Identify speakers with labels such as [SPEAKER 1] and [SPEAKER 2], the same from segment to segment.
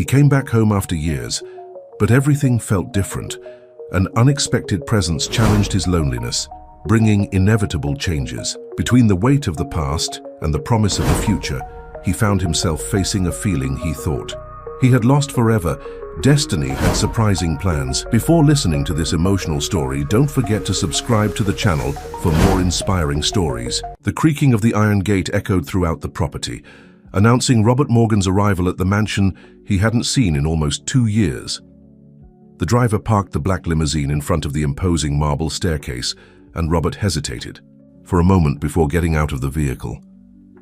[SPEAKER 1] He came back home after years, but everything felt different. An unexpected presence challenged his loneliness, bringing inevitable changes. Between the weight of the past and the promise of the future, he found himself facing a feeling he thought he had lost forever. Destiny had surprising plans. Before listening to this emotional story, don't forget to subscribe to the channel for more inspiring stories. The creaking of the iron gate echoed throughout the property, announcing Robert Morgan's arrival at the mansion he hadn't seen in almost 2 years. The driver parked the black limousine in front of the imposing marble staircase, and Robert hesitated for a moment before getting out of the vehicle.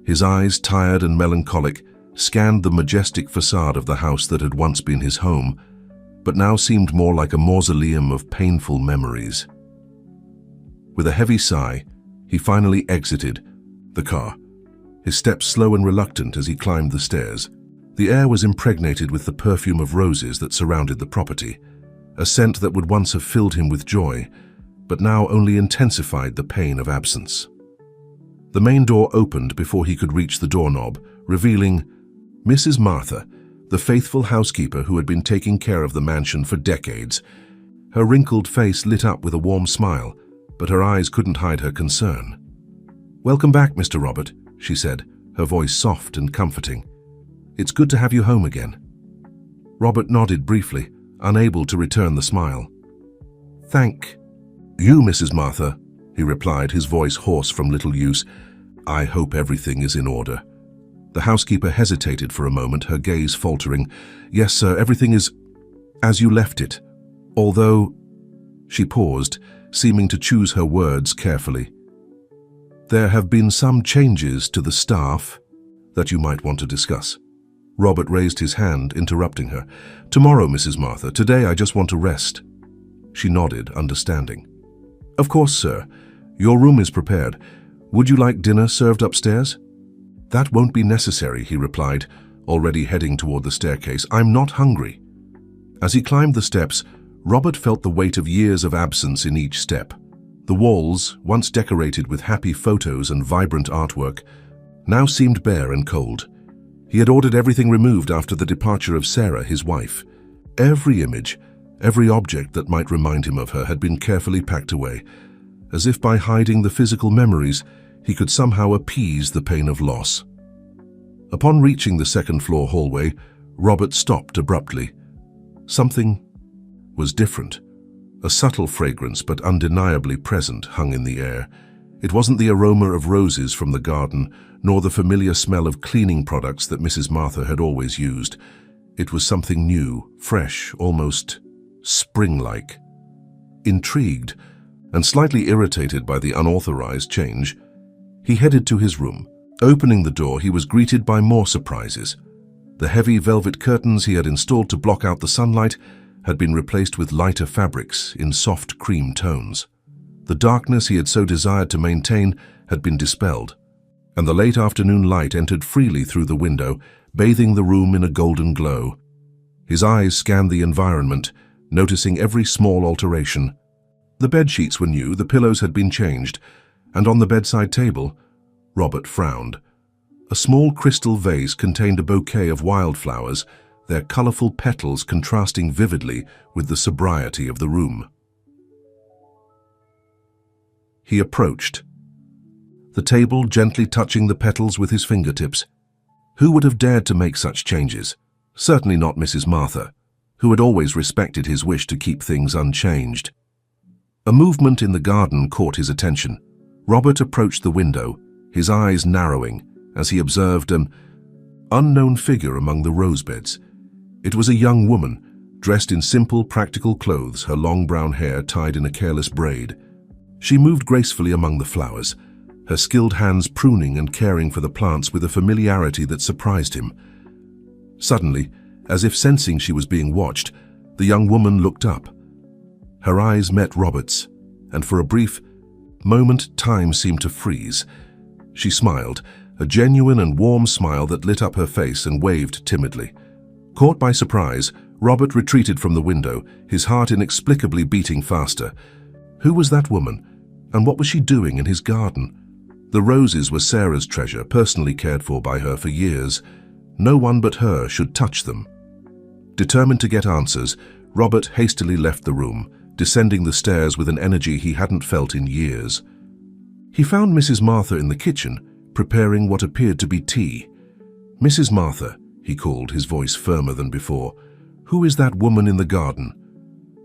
[SPEAKER 1] His eyes, tired and melancholic, scanned the majestic facade of the house that had once been his home, but now seemed more like a mausoleum of painful memories. With a heavy sigh, he finally exited the car, his steps slow and reluctant as he climbed the stairs. The air was impregnated with the perfume of roses that surrounded the property, a scent that would once have filled him with joy, but now only intensified the pain of absence. The main door opened before he could reach the doorknob, revealing Mrs. Martha, the faithful housekeeper who had been taking care of the mansion for decades. Her wrinkled face lit up with a warm smile, but her eyes couldn't hide her concern. "Welcome back, Mr. Robert," she said, her voice soft and comforting. "It's good to have you home again." Robert nodded briefly, unable to return the smile. "Thank you, Mrs. Martha," he replied, his voice hoarse from little use. "I hope everything is in order." The housekeeper hesitated for a moment, her gaze faltering. "Yes, sir, everything is as you left it. Although—" She paused, seeming to choose her words carefully. "There have been some changes to the staff that you might want to discuss." Robert raised his hand, interrupting her. "Tomorrow, Mrs. Martha. Today I just want to rest." She nodded, understanding. "Of course, sir. Your room is prepared. Would you like dinner served upstairs?" "That won't be necessary," he replied, already heading toward the staircase. "I'm not hungry." As he climbed the steps, Robert felt the weight of years of absence in each step. The walls, once decorated with happy photos and vibrant artwork, now seemed bare and cold. He had ordered everything removed after the departure of Sarah, his wife. Every image, every object that might remind him of her had been carefully packed away, as if by hiding the physical memories, he could somehow appease the pain of loss. Upon reaching the second-floor hallway, Robert stopped abruptly. Something was different. A subtle fragrance, but undeniably present, hung in the air. It wasn't the aroma of roses from the garden, nor the familiar smell of cleaning products that Mrs. Martha had always used. It was something new, fresh, almost spring-like. Intrigued, and slightly irritated by the unauthorized change, he headed to his room. Opening the door, he was greeted by more surprises. The heavy velvet curtains he had installed to block out the sunlight had been replaced with lighter fabrics in soft cream tones. The darkness he had so desired to maintain had been dispelled, and the late afternoon light entered freely through the window, bathing the room in a golden glow. His eyes scanned the environment, noticing every small alteration. The bed sheets were new, the pillows had been changed, and on the bedside table, Robert frowned. A small crystal vase contained a bouquet of wildflowers, their colorful petals contrasting vividly with the sobriety of the room. He approached, the table gently touching the petals with his fingertips. Who would have dared to make such changes? Certainly not Mrs. Martha, who had always respected his wish to keep things unchanged. A movement in the garden caught his attention. Robert approached the window, his eyes narrowing as he observed an unknown figure among the rosebeds. It was a young woman, dressed in simple, practical clothes, her long brown hair tied in a careless braid. She moved gracefully among the flowers, her skilled hands pruning and caring for the plants with a familiarity that surprised him. Suddenly, as if sensing she was being watched, the young woman looked up. Her eyes met Robert's, and for a brief moment time seemed to freeze. She smiled, a genuine and warm smile that lit up her face, and waved timidly. Caught by surprise, Robert retreated from the window, his heart inexplicably beating faster. Who was that woman, and what was she doing in his garden? The roses were Sarah's treasure, personally cared for by her for years. No one but her should touch them. Determined to get answers, Robert hastily left the room, descending the stairs with an energy he hadn't felt in years. He found Mrs. Martha in the kitchen, preparing what appeared to be tea. "Mrs. Martha," he called, his voice firmer than before, "who is that woman in the garden?"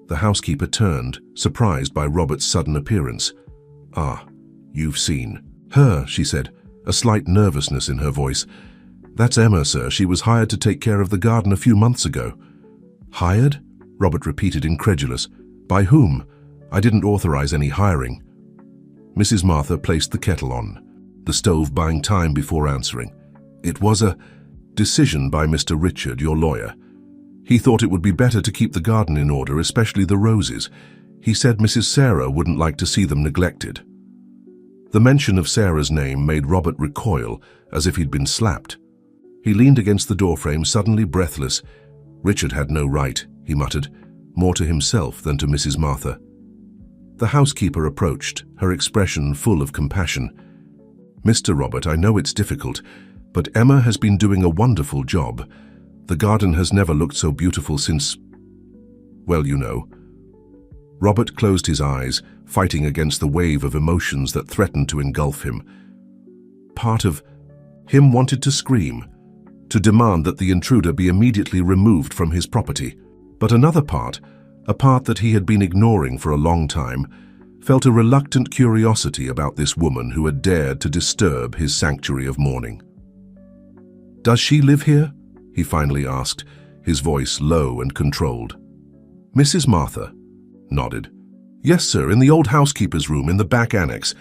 [SPEAKER 1] The housekeeper turned, surprised by Robert's sudden appearance. "Ah, you've seen her," she said, a slight nervousness in her voice. "That's Emma, sir. She was hired to take care of the garden a few months ago." "Hired?" Robert repeated, incredulous. "By whom? I didn't authorize any hiring." Mrs. Martha placed the kettle on, the stove buying time before answering. "It was a decision by Mr. Richard, your lawyer. He thought it would be better to keep the garden in order, especially the roses. He said Mrs. Sarah wouldn't like to see them neglected." The mention of Sarah's name made Robert recoil, as if he'd been slapped. He leaned against the doorframe, suddenly breathless. Richard had no right, he muttered, more to himself than to Mrs. Martha. The housekeeper approached, her expression full of compassion. "Mr. Robert, I know it's difficult, but Emma has been doing a wonderful job. The garden has never looked so beautiful since, well, you know." Robert closed his eyes, fighting against the wave of emotions that threatened to engulf him. Part of him wanted to scream, to demand that the intruder be immediately removed from his property. But another part, a part that he had been ignoring for a long time, felt a reluctant curiosity about this woman who had dared to disturb his sanctuary of mourning. "Does she live here?" he finally asked, his voice low and controlled. Mrs. Martha nodded. "Yes, sir, in the old housekeeper's room in the back annex.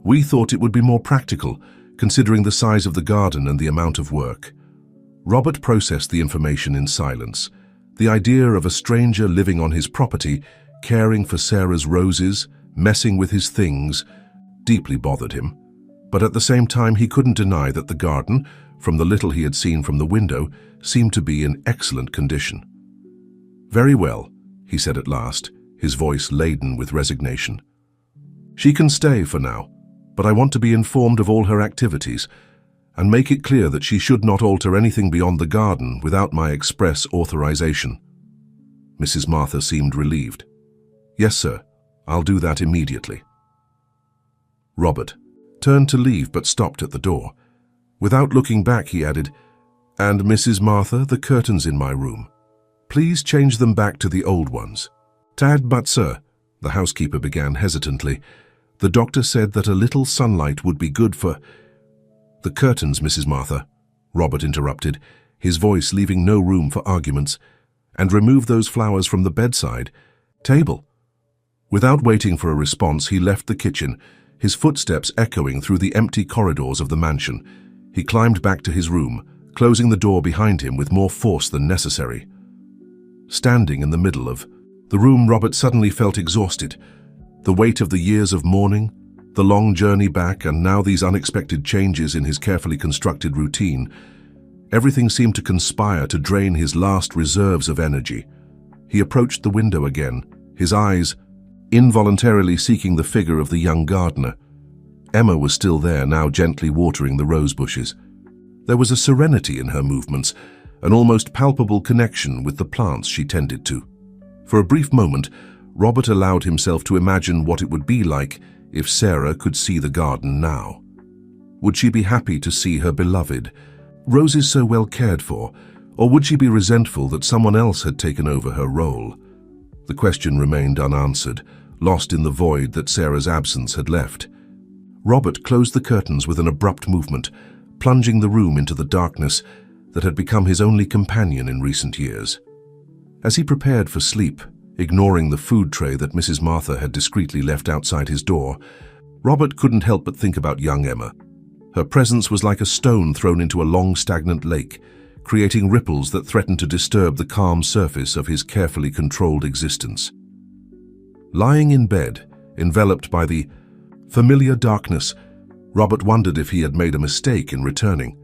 [SPEAKER 1] We thought it would be more practical, considering the size of the garden and the amount of work." Robert processed the information in silence. The idea of a stranger living on his property, caring for Sarah's roses, messing with his things, deeply bothered him. But at the same time, he couldn't deny that the garden, from the little he had seen from the window, seemed to be in excellent condition. "Very well," he said at last, his voice laden with resignation. "She can stay for now, but I want to be informed of all her activities, and make it clear that she should not alter anything beyond the garden without my express authorization." Mrs. Martha seemed relieved. "Yes, sir, I'll do that immediately." Robert turned to leave but stopped at the door. Without looking back, he added, "And Mrs. Martha, the curtains in my room. Please change them back to the old ones." "Tad, but sir," the housekeeper began hesitantly, "the doctor said that a little sunlight would be good for—" "The curtains, Mrs. Martha," Robert interrupted, his voice leaving no room for arguments. "And remove those flowers from the bedside table." Without waiting for a response, he left the kitchen, his footsteps echoing through the empty corridors of the mansion. He climbed back to his room, closing the door behind him with more force than necessary. Standing in the middle of the room, Robert suddenly felt exhausted. The weight of the years of mourning, the long journey back, and now these unexpected changes in his carefully constructed routine. Everything seemed to conspire to drain his last reserves of energy. He approached the window again, his eyes involuntarily seeking the figure of the young gardener. Emma was still there, now gently watering the rose bushes. There was a serenity in her movements, an almost palpable connection with the plants she tended to. For a brief moment, Robert allowed himself to imagine what it would be like if Sarah could see the garden now. Would she be happy to see her beloved, roses so well cared for, or would she be resentful that someone else had taken over her role? The question remained unanswered, lost in the void that Sarah's absence had left. Robert closed the curtains with an abrupt movement, plunging the room into the darkness that had become his only companion in recent years. As he prepared for sleep, ignoring the food tray that Mrs. Martha had discreetly left outside his door, Robert couldn't help but think about young Emma. Her presence was like a stone thrown into a long, stagnant lake, creating ripples that threatened to disturb the calm surface of his carefully controlled existence. Lying in bed, enveloped by the familiar darkness, Robert wondered if he had made a mistake in returning.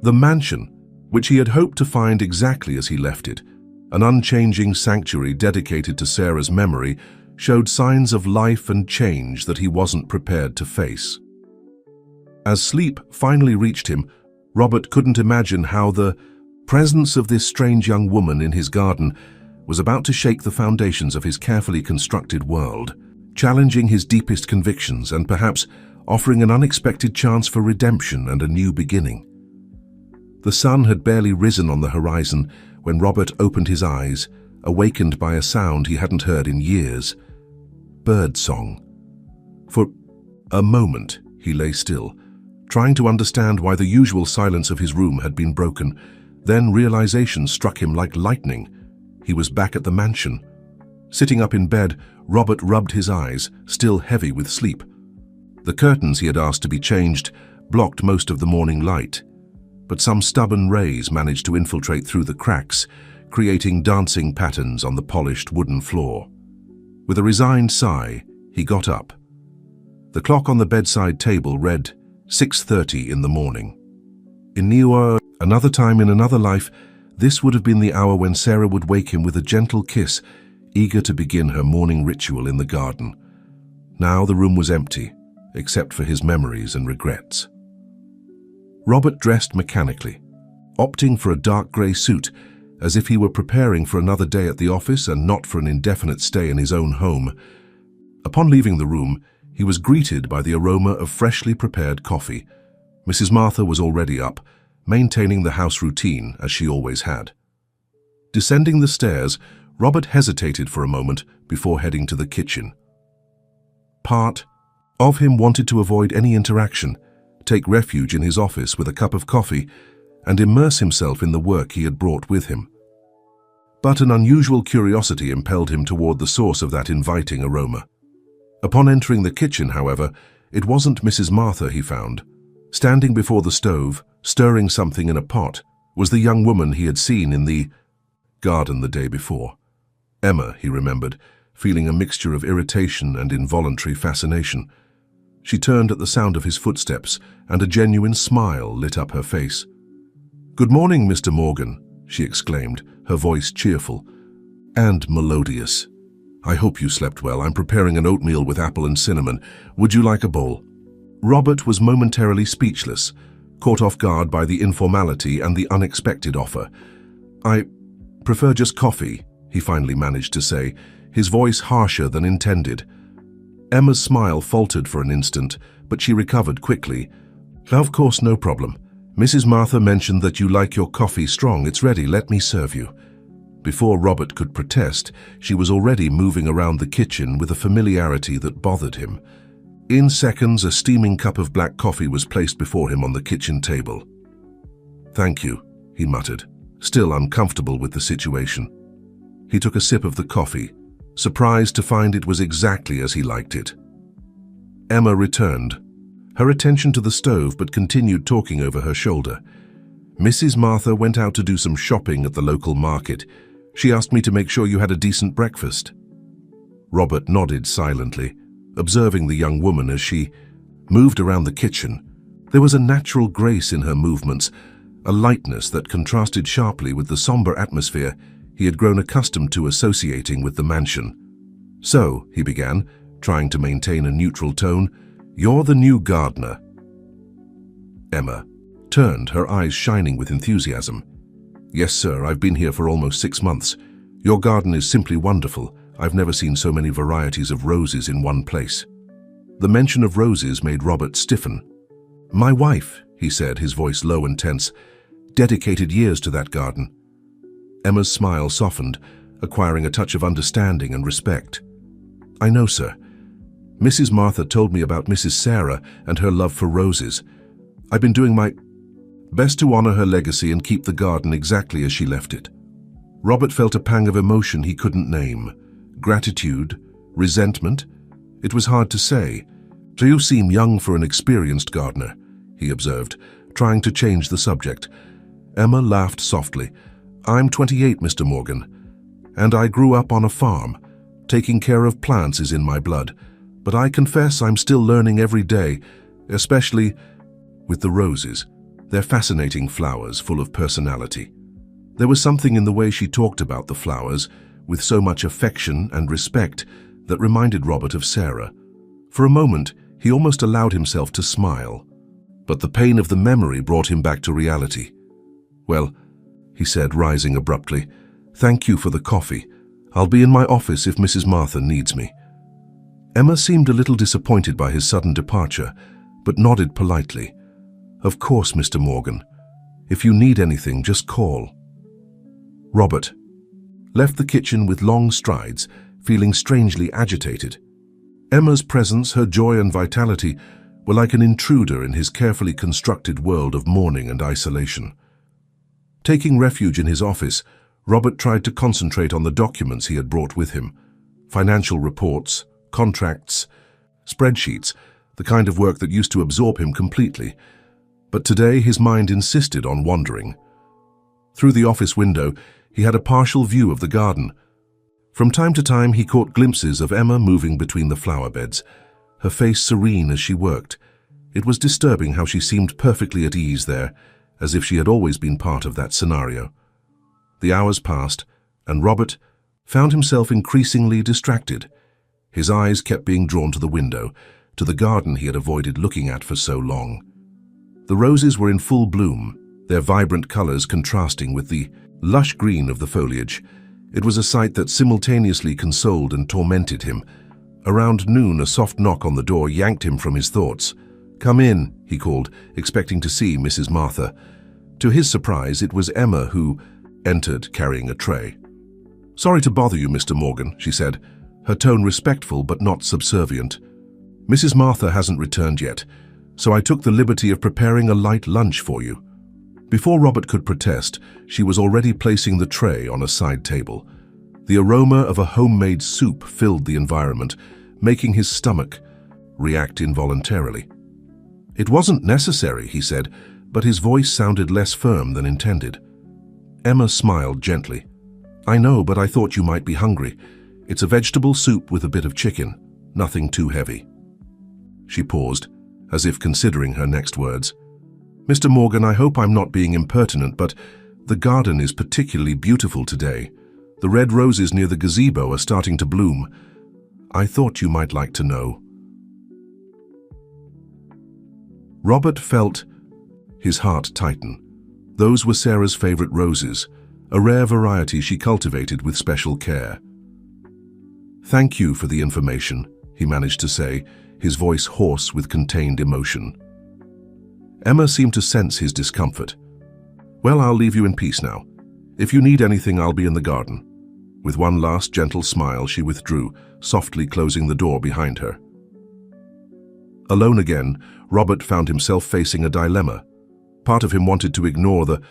[SPEAKER 1] The mansion, which he had hoped to find exactly as he left it, an unchanging sanctuary dedicated to Sarah's memory, showed signs of life and change that he wasn't prepared to face. As sleep finally reached him, Robert couldn't imagine how the presence of this strange young woman in his garden was about to shake the foundations of his carefully constructed world, challenging his deepest convictions and perhaps offering an unexpected chance for redemption and a new beginning. The sun had barely risen on the horizon when Robert opened his eyes, awakened by a sound he hadn't heard in years. Bird song. For a moment, he lay still, trying to understand why the usual silence of his room had been broken. Then realization struck him like lightning. He was back at the mansion. Sitting up in bed, Robert rubbed his eyes, still heavy with sleep. The curtains he had asked to be changed blocked most of the morning light, but some stubborn rays managed to infiltrate through the cracks, creating dancing patterns on the polished wooden floor. With a resigned sigh, he got up. The clock on the bedside table read 6:30 in the morning. In another time in another life, this would have been the hour when Sarah would wake him with a gentle kiss, eager to begin her morning ritual in the garden. Now the room was empty, except for his memories and regrets. Robert dressed mechanically, opting for a dark grey suit, as if he were preparing for another day at the office and not for an indefinite stay in his own home. Upon leaving the room, he was greeted by the aroma of freshly prepared coffee. Mrs. Martha was already up, maintaining the house routine as she always had. Descending the stairs, Robert hesitated for a moment before heading to the kitchen. Part of him wanted to avoid any interaction, take refuge in his office with a cup of coffee, and immerse himself in the work he had brought with him. But an unusual curiosity impelled him toward the source of that inviting aroma. Upon entering the kitchen, however, it wasn't Mrs. Martha he found. Standing before the stove, stirring something in a pot, was the young woman he had seen in the garden the day before. Emma, he remembered, feeling a mixture of irritation and involuntary fascination. She turned at the sound of his footsteps, and a genuine smile lit up her face. "Good morning, Mr. Morgan," she exclaimed, her voice cheerful and melodious. "I hope you slept well. I'm preparing an oatmeal with apple and cinnamon. Would you like a bowl?" Robert was momentarily speechless, caught off guard by the informality and the unexpected offer. "I prefer just coffee," he finally managed to say, his voice harsher than intended. Emma's smile faltered for an instant, but she recovered quickly. "Of course, no problem. Mrs. Martha mentioned that you like your coffee strong. It's ready. Let me serve you." Before Robert could protest, she was already moving around the kitchen with a familiarity that bothered him. In seconds, a steaming cup of black coffee was placed before him on the kitchen table. "Thank you," he muttered, still uncomfortable with the situation. He took a sip of the coffee, surprised to find it was exactly as he liked it. Emma returned, her attention to the stove, but continued talking over her shoulder. "Mrs. Martha went out to do some shopping at the local market. She asked me to make sure you had a decent breakfast." Robert nodded silently, observing the young woman as she moved around the kitchen. There was a natural grace in her movements, a lightness that contrasted sharply with the somber atmosphere he had grown accustomed to associating with the mansion. "So," he began, trying to maintain a neutral tone, "you're the new gardener." Emma turned, her eyes shining with enthusiasm. "Yes, sir, I've been here for almost 6 months. Your garden is simply wonderful. I've never seen so many varieties of roses in one place." The mention of roses made Robert stiffen. "My wife," he said, his voice low and tense, "dedicated years to that garden." Emma's smile softened, acquiring a touch of understanding and respect. "I know, sir. Mrs. Martha told me about Mrs. Sarah and her love for roses. I've been doing my best to honor her legacy and keep the garden exactly as she left it." Robert felt a pang of emotion he couldn't name. Gratitude, resentment. It was hard to say. "You seem young for an experienced gardener," he observed, trying to change the subject. Emma laughed softly. "I'm 28, Mr. Morgan, and I grew up on a farm. Taking care of plants is in my blood, but I confess I'm still learning every day, especially with the roses. They're fascinating flowers full of personality." There was something in the way she talked about the flowers, with so much affection and respect, that reminded Robert of Sarah. For a moment, he almost allowed himself to smile, but the pain of the memory brought him back to reality. "Well," he said, rising abruptly. "Thank you for the coffee. I'll be in my office if Mrs. Martha needs me." Emma seemed a little disappointed by his sudden departure, but nodded politely. "Of course, Mr. Morgan. If you need anything, just call." Robert left the kitchen with long strides, feeling strangely agitated. Emma's presence, her joy and vitality, were like an intruder in his carefully constructed world of mourning and isolation. Taking refuge in his office, Robert tried to concentrate on the documents he had brought with him. Financial reports, contracts, spreadsheets, the kind of work that used to absorb him completely. But today his mind insisted on wandering. Through the office window, he had a partial view of the garden. From time to time he caught glimpses of Emma moving between the flower beds, her face serene as she worked. It was disturbing how she seemed perfectly at ease there, as if she had always been part of that scenario. The hours passed, and Robert found himself increasingly distracted. His eyes kept being drawn to the window, to the garden he had avoided looking at for so long. The roses were in full bloom, their vibrant colors contrasting with the lush green of the foliage. It was a sight that simultaneously consoled and tormented him. Around noon, a soft knock on the door yanked him from his thoughts. "Come in," he called, expecting to see Mrs. Martha. To his surprise, it was Emma who entered carrying a tray. "Sorry to bother you, Mr. Morgan," she said, her tone respectful but not subservient. "Mrs. Martha hasn't returned yet, so I took the liberty of preparing a light lunch for you." Before Robert could protest, she was already placing the tray on a side table. The aroma of a homemade soup filled the environment, making his stomach react involuntarily. "It wasn't necessary," he said, but his voice sounded less firm than intended. Emma smiled gently. "I know, but I thought you might be hungry. It's a vegetable soup with a bit of chicken, nothing too heavy." She paused, as if considering her next words. "Mr. Morgan, I hope I'm not being impertinent, but the garden is particularly beautiful today. The red roses near the gazebo are starting to bloom. I thought you might like to know." Robert felt his heart tighten. Those were Sarah's favorite roses, a rare variety she cultivated with special care. "Thank you for the information," he managed to say, his voice hoarse with contained emotion. Emma seemed to sense his discomfort. "Well, I'll leave you in peace now. If you need anything, I'll be in the garden." With one last gentle smile, she withdrew, softly closing the door behind her. Alone again, Robert found himself facing a dilemma. Part of him wanted to ignore the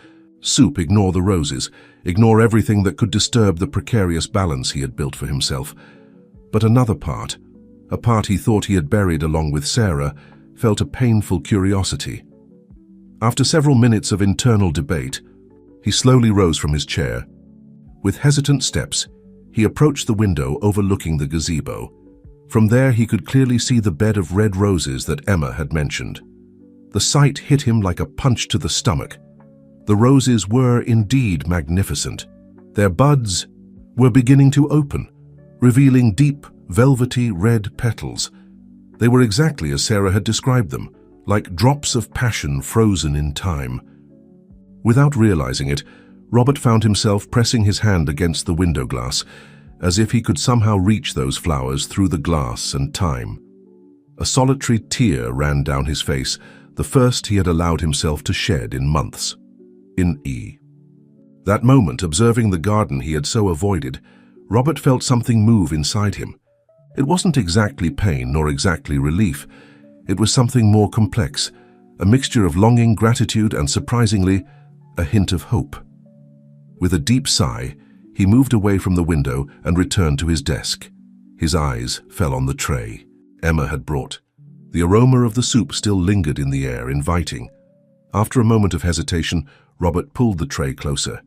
[SPEAKER 1] soup, ignore the roses, ignore everything that could disturb the precarious balance he had built for himself. But another part, a part he thought he had buried along with Sarah, felt a painful curiosity. After several minutes of internal debate, he slowly rose from his chair. With hesitant steps, he approached the window overlooking the gazebo. From there he could clearly see the bed of red roses that Emma had mentioned. The sight hit him like a punch to the stomach. The roses were indeed magnificent. Their buds were beginning to open, revealing deep, velvety red petals. They were exactly as Sarah had described them, like drops of passion frozen in time. Without realizing it, Robert found himself pressing his hand against the window glass, as if he could somehow reach those flowers through the glass and time. A solitary tear ran down his face, the first he had allowed himself to shed in months. That moment, observing the garden he had so avoided, Robert felt something move inside him. It wasn't exactly pain nor exactly relief. It was something more complex, a mixture of longing, gratitude, and surprisingly, a hint of hope. With a deep sigh, he moved away from the window and returned to his desk. His eyes fell on the tray Emma had brought. The aroma of the soup still lingered in the air, inviting. After a moment of hesitation, Robert pulled the tray closer.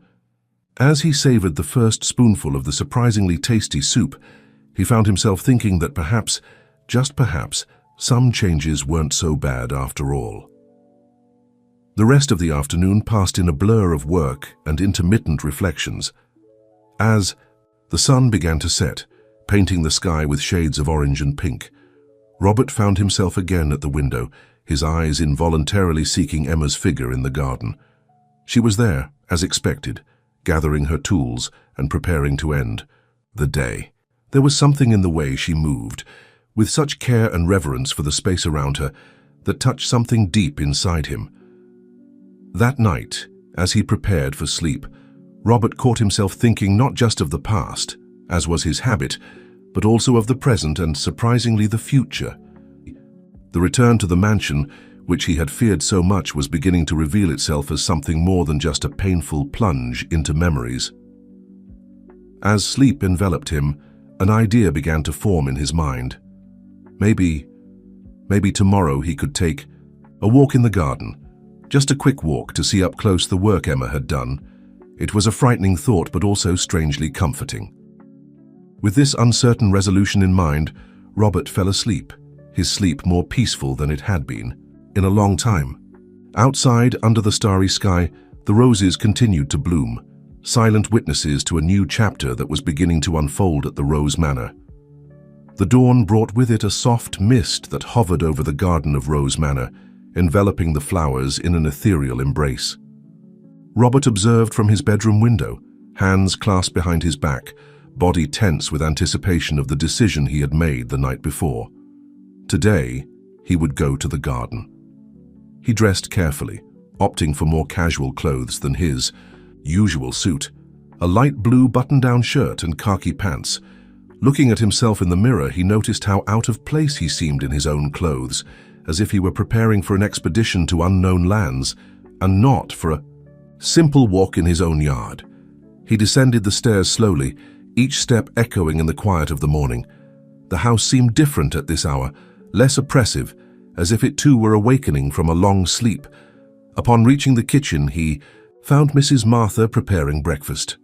[SPEAKER 1] As he savored the first spoonful of the surprisingly tasty soup, he found himself thinking that perhaps, just perhaps, some changes weren't so bad after all. The rest of the afternoon passed in a blur of work and intermittent reflections. As the sun began to set, painting the sky with shades of orange and pink, Robert found himself again at the window, his eyes involuntarily seeking Emma's figure in the garden. She was there, as expected, gathering her tools and preparing to end the day. There was something in the way she moved, with such care and reverence for the space around her, that touched something deep inside him. That night, as he prepared for sleep, Robert caught himself thinking not just of the past, as was his habit, but also of the present and, surprisingly, the future. The return to the mansion, which he had feared so much, was beginning to reveal itself as something more than just a painful plunge into memories. As sleep enveloped him, an idea began to form in his mind. Maybe tomorrow he could take a walk in the garden, just a quick walk to see up close the work Emma had done. It was a frightening thought, but also strangely comforting. With this uncertain resolution in mind, Robert fell asleep, his sleep more peaceful than it had been in a long time. Outside, under the starry sky, the roses continued to bloom, silent witnesses to a new chapter that was beginning to unfold at the Rose Manor. The dawn brought with it a soft mist that hovered over the garden of Rose Manor, enveloping the flowers in an ethereal embrace. Robert observed from his bedroom window, hands clasped behind his back, body tense with anticipation of the decision he had made the night before. Today, he would go to the garden. He dressed carefully, opting for more casual clothes than his usual suit, a light blue button-down shirt and khaki pants. Looking at himself in the mirror, he noticed how out of place he seemed in his own clothes, as if he were preparing for an expedition to unknown lands, and not for a simple walk in his own yard. He descended the stairs slowly, each step echoing in the quiet of the morning. The house seemed different at this hour, less oppressive, as if it too were awakening from a long sleep. Upon reaching the kitchen, he found Mrs. Martha preparing breakfast.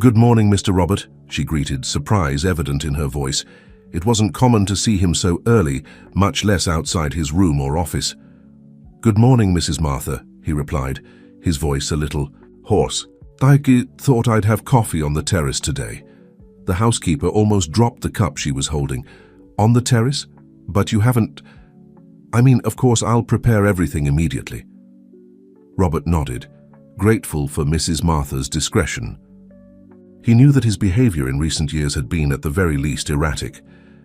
[SPEAKER 1] "Good morning, Mr. Robert," she greeted, surprise evident in her voice. It wasn't common to see him so early, much less outside his room or office. "Good morning, Mrs. Martha," he replied, his voice a little hoarse. "I thought I'd have coffee on the terrace today." The housekeeper almost dropped the cup she was holding. "On the terrace? But you haven't—" Of course, I'll prepare everything immediately." Robert nodded, grateful for Mrs. Martha's discretion. He knew that his behavior in recent years had been at the very least erratic,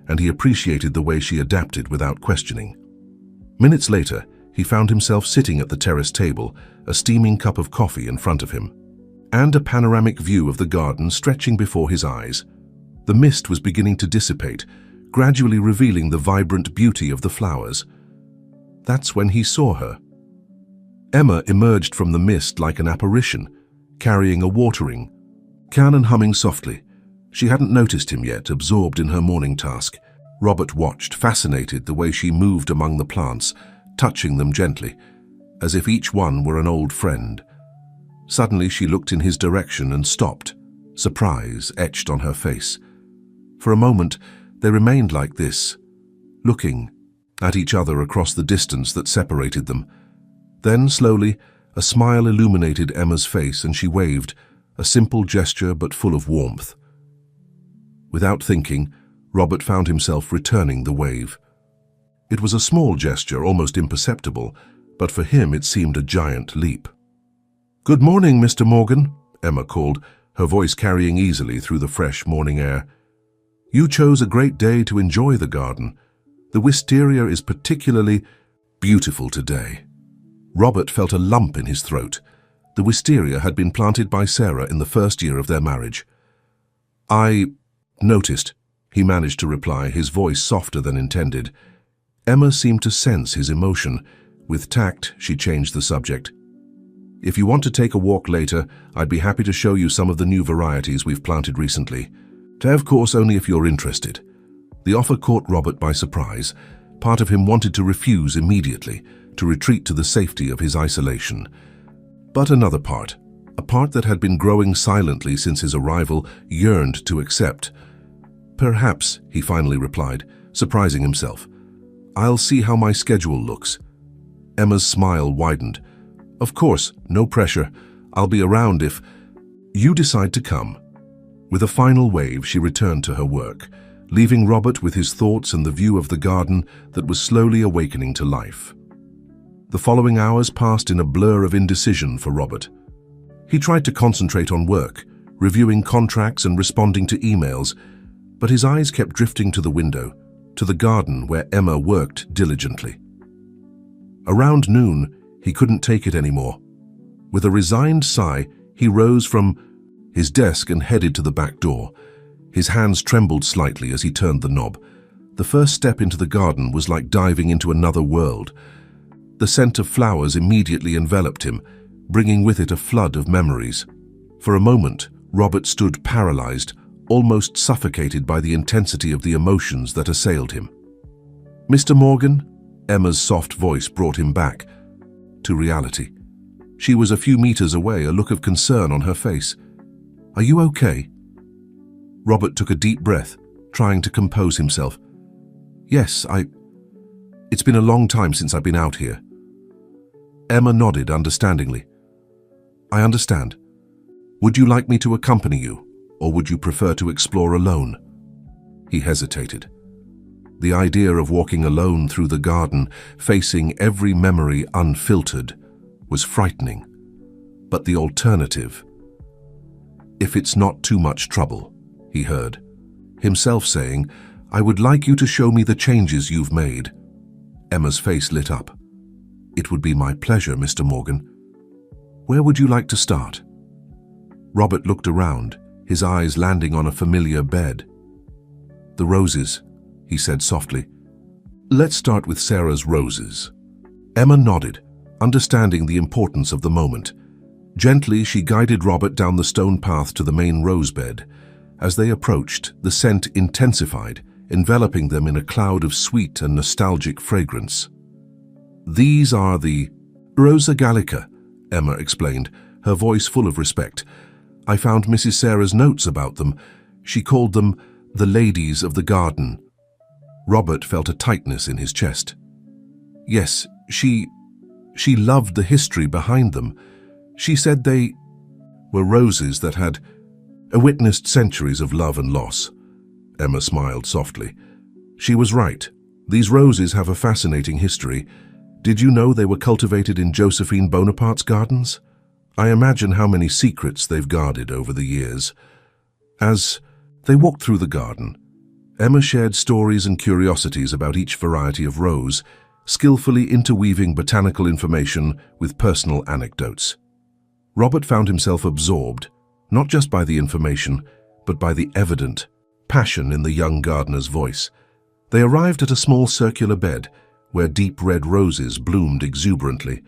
[SPEAKER 1] and he appreciated the way she adapted without questioning. Minutes later, he found himself sitting at the terrace table, a steaming cup of coffee in front of him, and a panoramic view of the garden stretching before his eyes. The mist was beginning to dissipate, gradually revealing the vibrant beauty of the flowers. That's when he saw her. Emma emerged from the mist like an apparition, carrying a watering can and humming softly. She hadn't noticed him yet, absorbed in her morning task. Robert watched, fascinated, the way she moved among the plants, touching them gently, as if each one were an old friend. Suddenly she looked in his direction and stopped, surprise etched on her face. For a moment, they remained like this, looking at each other across the distance that separated them. Then, slowly, a smile illuminated Emma's face and she waved, a simple gesture but full of warmth. Without thinking, Robert found himself returning the wave. It was a small gesture, almost imperceptible, but for him it seemed a giant leap. "Good morning, Mr. Morgan," Emma called, her voice carrying easily through the fresh morning air. "You chose a great day to enjoy the garden. The wisteria is particularly beautiful today." Robert felt a lump in his throat. The wisteria had been planted by Sarah in the first year of their marriage. "I noticed," he managed to reply, his voice softer than intended. Emma seemed to sense his emotion. With tact, she changed the subject. "If you want to take a walk later, I'd be happy to show you some of the new varieties we've planted recently. Of course, only if you're interested." The offer caught Robert by surprise. Part of him wanted to refuse immediately, to retreat to the safety of his isolation. But another part, a part that had been growing silently since his arrival, yearned to accept. "Perhaps," he finally replied, surprising himself. "I'll see how my schedule looks." Emma's smile widened. "Of course, no pressure. I'll be around if you decide to come." With a final wave, she returned to her work, leaving Robert with his thoughts and the view of the garden that was slowly awakening to life. The following hours passed in a blur of indecision for Robert. He tried to concentrate on work, reviewing contracts and responding to emails, but his eyes kept drifting to the window, to the garden where Emma worked diligently. Around noon, he couldn't take it anymore. With a resigned sigh, he rose from his desk and headed to the back door. His hands trembled slightly as he turned the knob. The first step into the garden was like diving into another world. The scent of flowers immediately enveloped him, bringing with it a flood of memories. For a moment, Robert stood paralyzed, almost suffocated by the intensity of the emotions that assailed him. "Mr. Morgan?" Emma's soft voice brought him back to reality. She was a few meters away, a look of concern on her face. "Are you okay?" Robert took a deep breath, trying to compose himself. "Yes, It's been a long time since I've been out here." Emma nodded understandingly. "I understand. Would you like me to accompany you, or would you prefer to explore alone?" He hesitated. The idea of walking alone through the garden, facing every memory unfiltered, was frightening. But the alternative... "If it's not too much trouble," he heard himself saying, "I would like you to show me the changes you've made." Emma's face lit up. "It would be my pleasure, Mr. Morgan. Where would you like to start?" Robert looked around, his eyes landing on a familiar bed. "The roses," he said softly. "Let's start with Sarah's roses." Emma nodded, understanding the importance of the moment. Gently, she guided Robert down the stone path to the main rose bed. As they approached, the scent intensified, enveloping them in a cloud of sweet and nostalgic fragrance. "These are the Rosa Gallica," Emma explained, her voice full of respect. "I found Mrs. Sarah's notes about them. She called them the ladies of the garden." Robert felt a tightness in his chest. "Yes, she loved the history behind them. She said they were roses that had witnessed centuries of love and loss." Emma smiled softly. She was right. These roses have a fascinating history. Did you know they were cultivated in Josephine Bonaparte's gardens? I imagine how many secrets they've guarded over the years. As they walked through the garden, Emma shared stories and curiosities about each variety of rose, skillfully interweaving botanical information with personal anecdotes. Robert found himself absorbed, not just by the information, but by the evident passion in the young gardener's voice. They arrived at a small circular bed, where deep red roses bloomed exuberantly.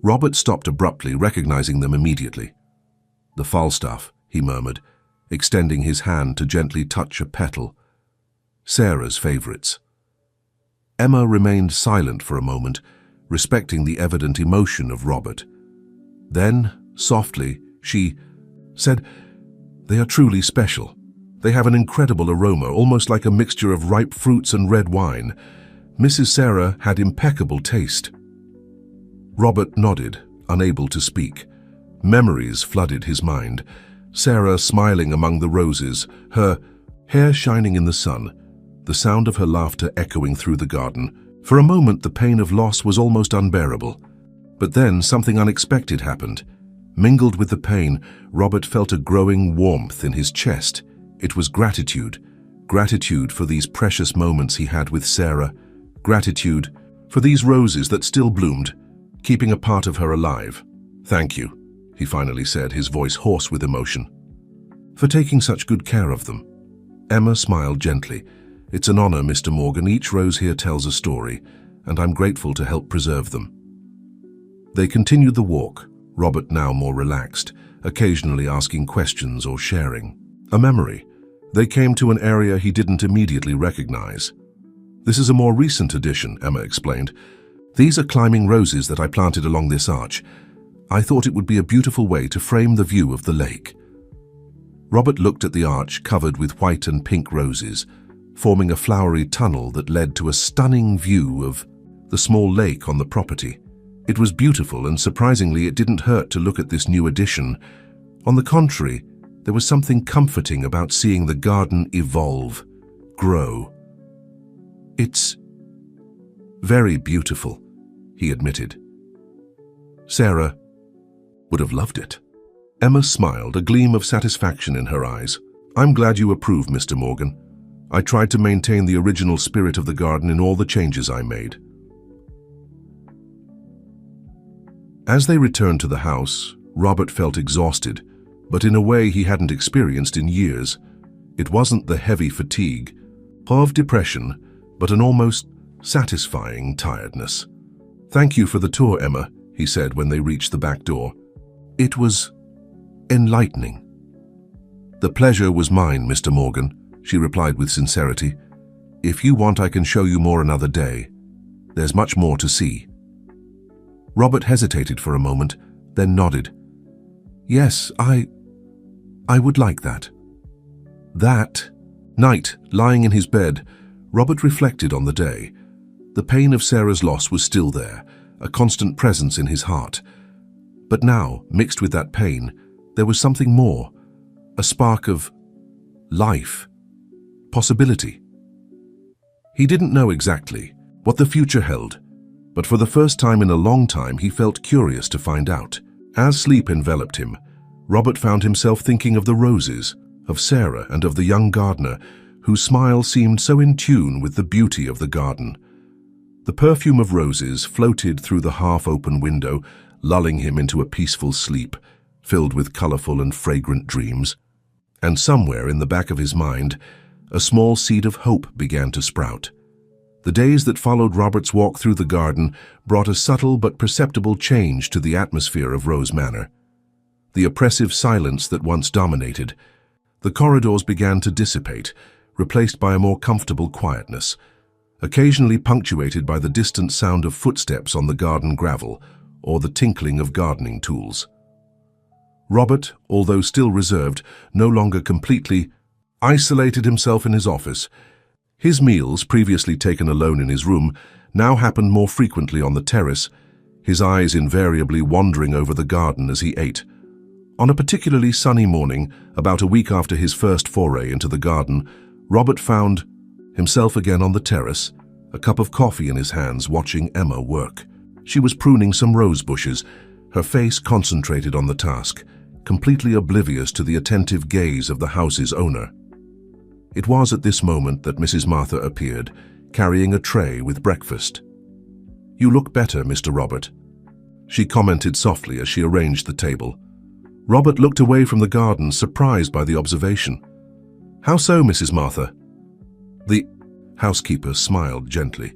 [SPEAKER 1] Robert stopped abruptly, recognizing them immediately. "The Falstaff," he murmured, extending his hand to gently touch a petal. "Sarah's favorites." Emma remained silent for a moment, respecting the evident emotion of Robert. Then, softly, she said, "They are truly special. They have an incredible aroma, almost like a mixture of ripe fruits and red wine. Mrs. Sarah had impeccable taste." Robert nodded, unable to speak. Memories flooded his mind. Sarah smiling among the roses, her hair shining in the sun, the sound of her laughter echoing through the garden. For a moment, the pain of loss was almost unbearable. But then something unexpected happened. Mingled with the pain, Robert felt a growing warmth in his chest. It was gratitude. Gratitude for these precious moments he had with Sarah. Gratitude for these roses that still bloomed, keeping a part of her alive. "Thank you," he finally said, his voice hoarse with emotion, "for taking such good care of them." Emma smiled gently. "It's an honor, Mr. Morgan. Each rose here tells a story, and I'm grateful to help preserve them." They continued the walk, Robert now more relaxed, occasionally asking questions or sharing a memory. They came to an area he didn't immediately recognize. "This is a more recent addition," Emma explained. "These are climbing roses that I planted along this arch. I thought it would be a beautiful way to frame the view of the lake." Robert looked at the arch covered with white and pink roses, forming a flowery tunnel that led to a stunning view of the small lake on the property. It was beautiful, and surprisingly, it didn't hurt to look at this new addition. On the contrary, there was something comforting about seeing the garden evolve, grow. "It's very beautiful," he admitted. "Sarah would have loved it." Emma smiled, a gleam of satisfaction in her eyes. "I'm glad you approve, Mr. Morgan. I tried to maintain the original spirit of the garden in all the changes I made." As they returned to the house, Robert felt exhausted, but in a way he hadn't experienced in years. It wasn't the heavy fatigue of depression, but an almost satisfying tiredness. "Thank you for the tour, Emma," he said when they reached the back door. "It was enlightening." "The pleasure was mine, Mr. Morgan," she replied with sincerity. "If you want, I can show you more another day. There's much more to see." Robert hesitated for a moment, then nodded. "Yes, I would like that." That night, lying in his bed, Robert reflected on the day. The pain of Sarah's loss was still there, a constant presence in his heart. But now, mixed with that pain, there was something more, a spark of life, possibility. He didn't know exactly what the future held, but for the first time in a long time he felt curious to find out. As sleep enveloped him, Robert found himself thinking of the roses, of Sarah and of the young gardener, whose smile seemed so in tune with the beauty of the garden. The perfume of roses floated through the half-open window, lulling him into a peaceful sleep, filled with colorful and fragrant dreams. And somewhere in the back of his mind, a small seed of hope began to sprout. The days that followed Robert's walk through the garden brought a subtle but perceptible change to the atmosphere of Rose Manor. The oppressive silence that once dominated, the corridors began to dissipate, replaced by a more comfortable quietness, occasionally punctuated by the distant sound of footsteps on the garden gravel or the tinkling of gardening tools. Robert, although still reserved, no longer completely isolated himself in his office. His meals, previously taken alone in his room, now happened more frequently on the terrace, his eyes invariably wandering over the garden as he ate. On a particularly sunny morning, about a week after his first foray into the garden, Robert found himself again on the terrace, a cup of coffee in his hands, watching Emma work. She was pruning some rose bushes, her face concentrated on the task, completely oblivious to the attentive gaze of the house's owner. It was at this moment that Mrs. Martha appeared, carrying a tray with breakfast. "You look better, Mr. Robert," she commented softly as she arranged the table. Robert looked away from the garden, surprised by the observation. "How so, Mrs. Martha?" The housekeeper smiled gently.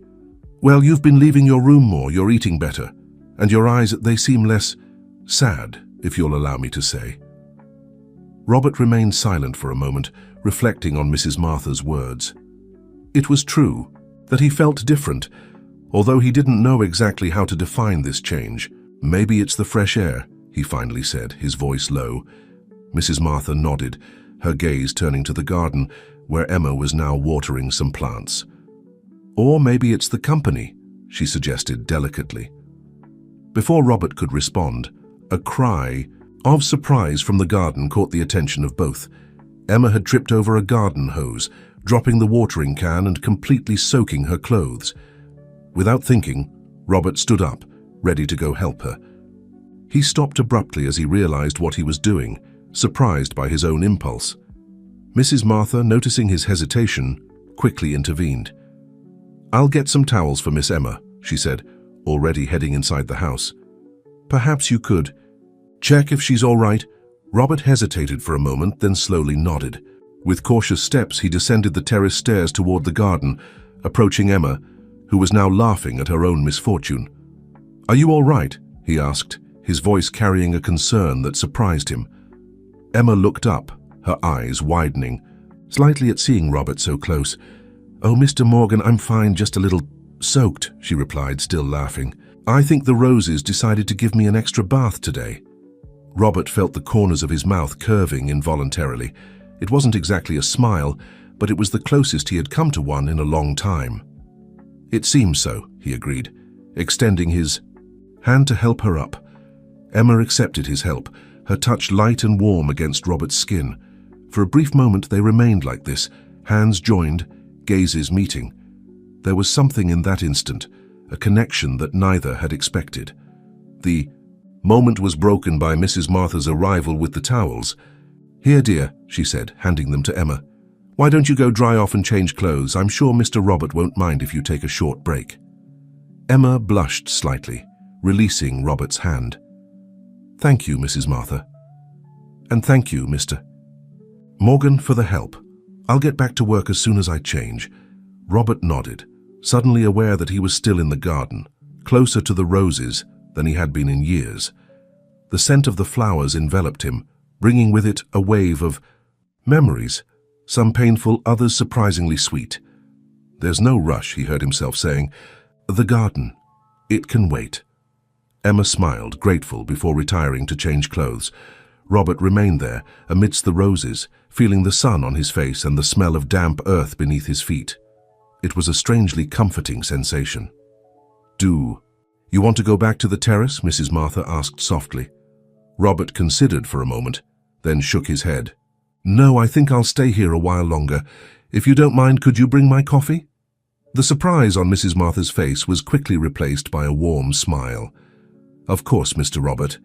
[SPEAKER 1] "Well, you've been leaving your room more, you're eating better, and your eyes, they seem less sad, if you'll allow me to say." Robert remained silent for a moment, reflecting on Mrs. Martha's words. It was true that he felt different, although he didn't know exactly how to define this change. "Maybe it's the fresh air," he finally said, his voice low. Mrs. Martha nodded, her gaze turning to the garden, where Emma was now watering some plants. "Or maybe it's the company," she suggested delicately. Before Robert could respond, a cry of surprise from the garden caught the attention of both. Emma had tripped over a garden hose, dropping the watering can and completely soaking her clothes. Without thinking, Robert stood up, ready to go help her. He stopped abruptly as he realized what he was doing, surprised by his own impulse. Mrs. Martha, noticing his hesitation, quickly intervened. "I'll get some towels for Miss Emma," she said, already heading inside the house. "Perhaps you could check if she's all right." Robert hesitated for a moment, then slowly nodded. With cautious steps, he descended the terrace stairs toward the garden, approaching Emma, who was now laughing at her own misfortune. "Are you all right?" he asked, his voice carrying a concern that surprised him. Emma looked up, her eyes widening, slightly at seeing Robert so close. "Oh, Mr. Morgan, I'm fine, just a little soaked," she replied, still laughing. "I think the roses decided to give me an extra bath today." Robert felt the corners of his mouth curving involuntarily. It wasn't exactly a smile, but it was the closest he had come to one in a long time. "It seems so," he agreed, extending his hand to help her up. Emma accepted his help, her touch light and warm against Robert's skin. For a brief moment they remained like this, hands joined, gazes meeting. There was something in that instant, a connection that neither had expected. The moment was broken by Mrs. Martha's arrival with the towels. "Here, dear," she said, handing them to Emma. "Why don't you go dry off and change clothes? I'm sure Mr. Robert won't mind if you take a short break." Emma blushed slightly, releasing Robert's hand. "Thank you, Mrs. Martha. And thank you, Mr. Morgan, for the help. I'll get back to work as soon as I change." Robert nodded, suddenly aware that he was still in the garden, closer to the roses than he had been in years. The scent of the flowers enveloped him, bringing with it a wave of memories, some painful, others surprisingly sweet. "There's no rush," he heard himself saying. "The garden, it can wait." Emma smiled, grateful, before retiring to change clothes. Robert remained there, amidst the roses, feeling the sun on his face and the smell of damp earth beneath his feet. It was a strangely comforting sensation. "Do you want to go back to the terrace?" Mrs. Martha asked softly. Robert considered for a moment, then shook his head. "No, I think I'll stay here a while longer. If you don't mind, could you bring my coffee?" The surprise on Mrs. Martha's face was quickly replaced by a warm smile. "Of course, Mr. Robert.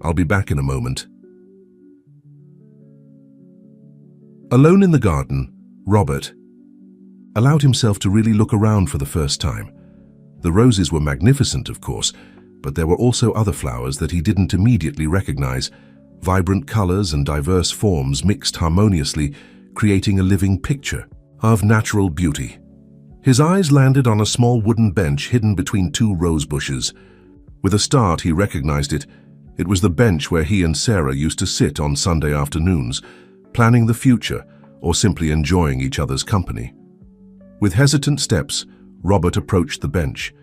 [SPEAKER 1] I'll be back in a moment." Alone in the garden, Robert allowed himself to really look around for the first time. The roses were magnificent, of course, but there were also other flowers that he didn't immediately recognize. Vibrant colors and diverse forms mixed harmoniously, creating a living picture of natural beauty. His eyes landed on a small wooden bench hidden between two rose bushes. With a start, he recognized it. It was the bench where he and Sarah used to sit on Sunday afternoons, planning the future or simply enjoying each other's company. With hesitant steps, Robert approached the bench.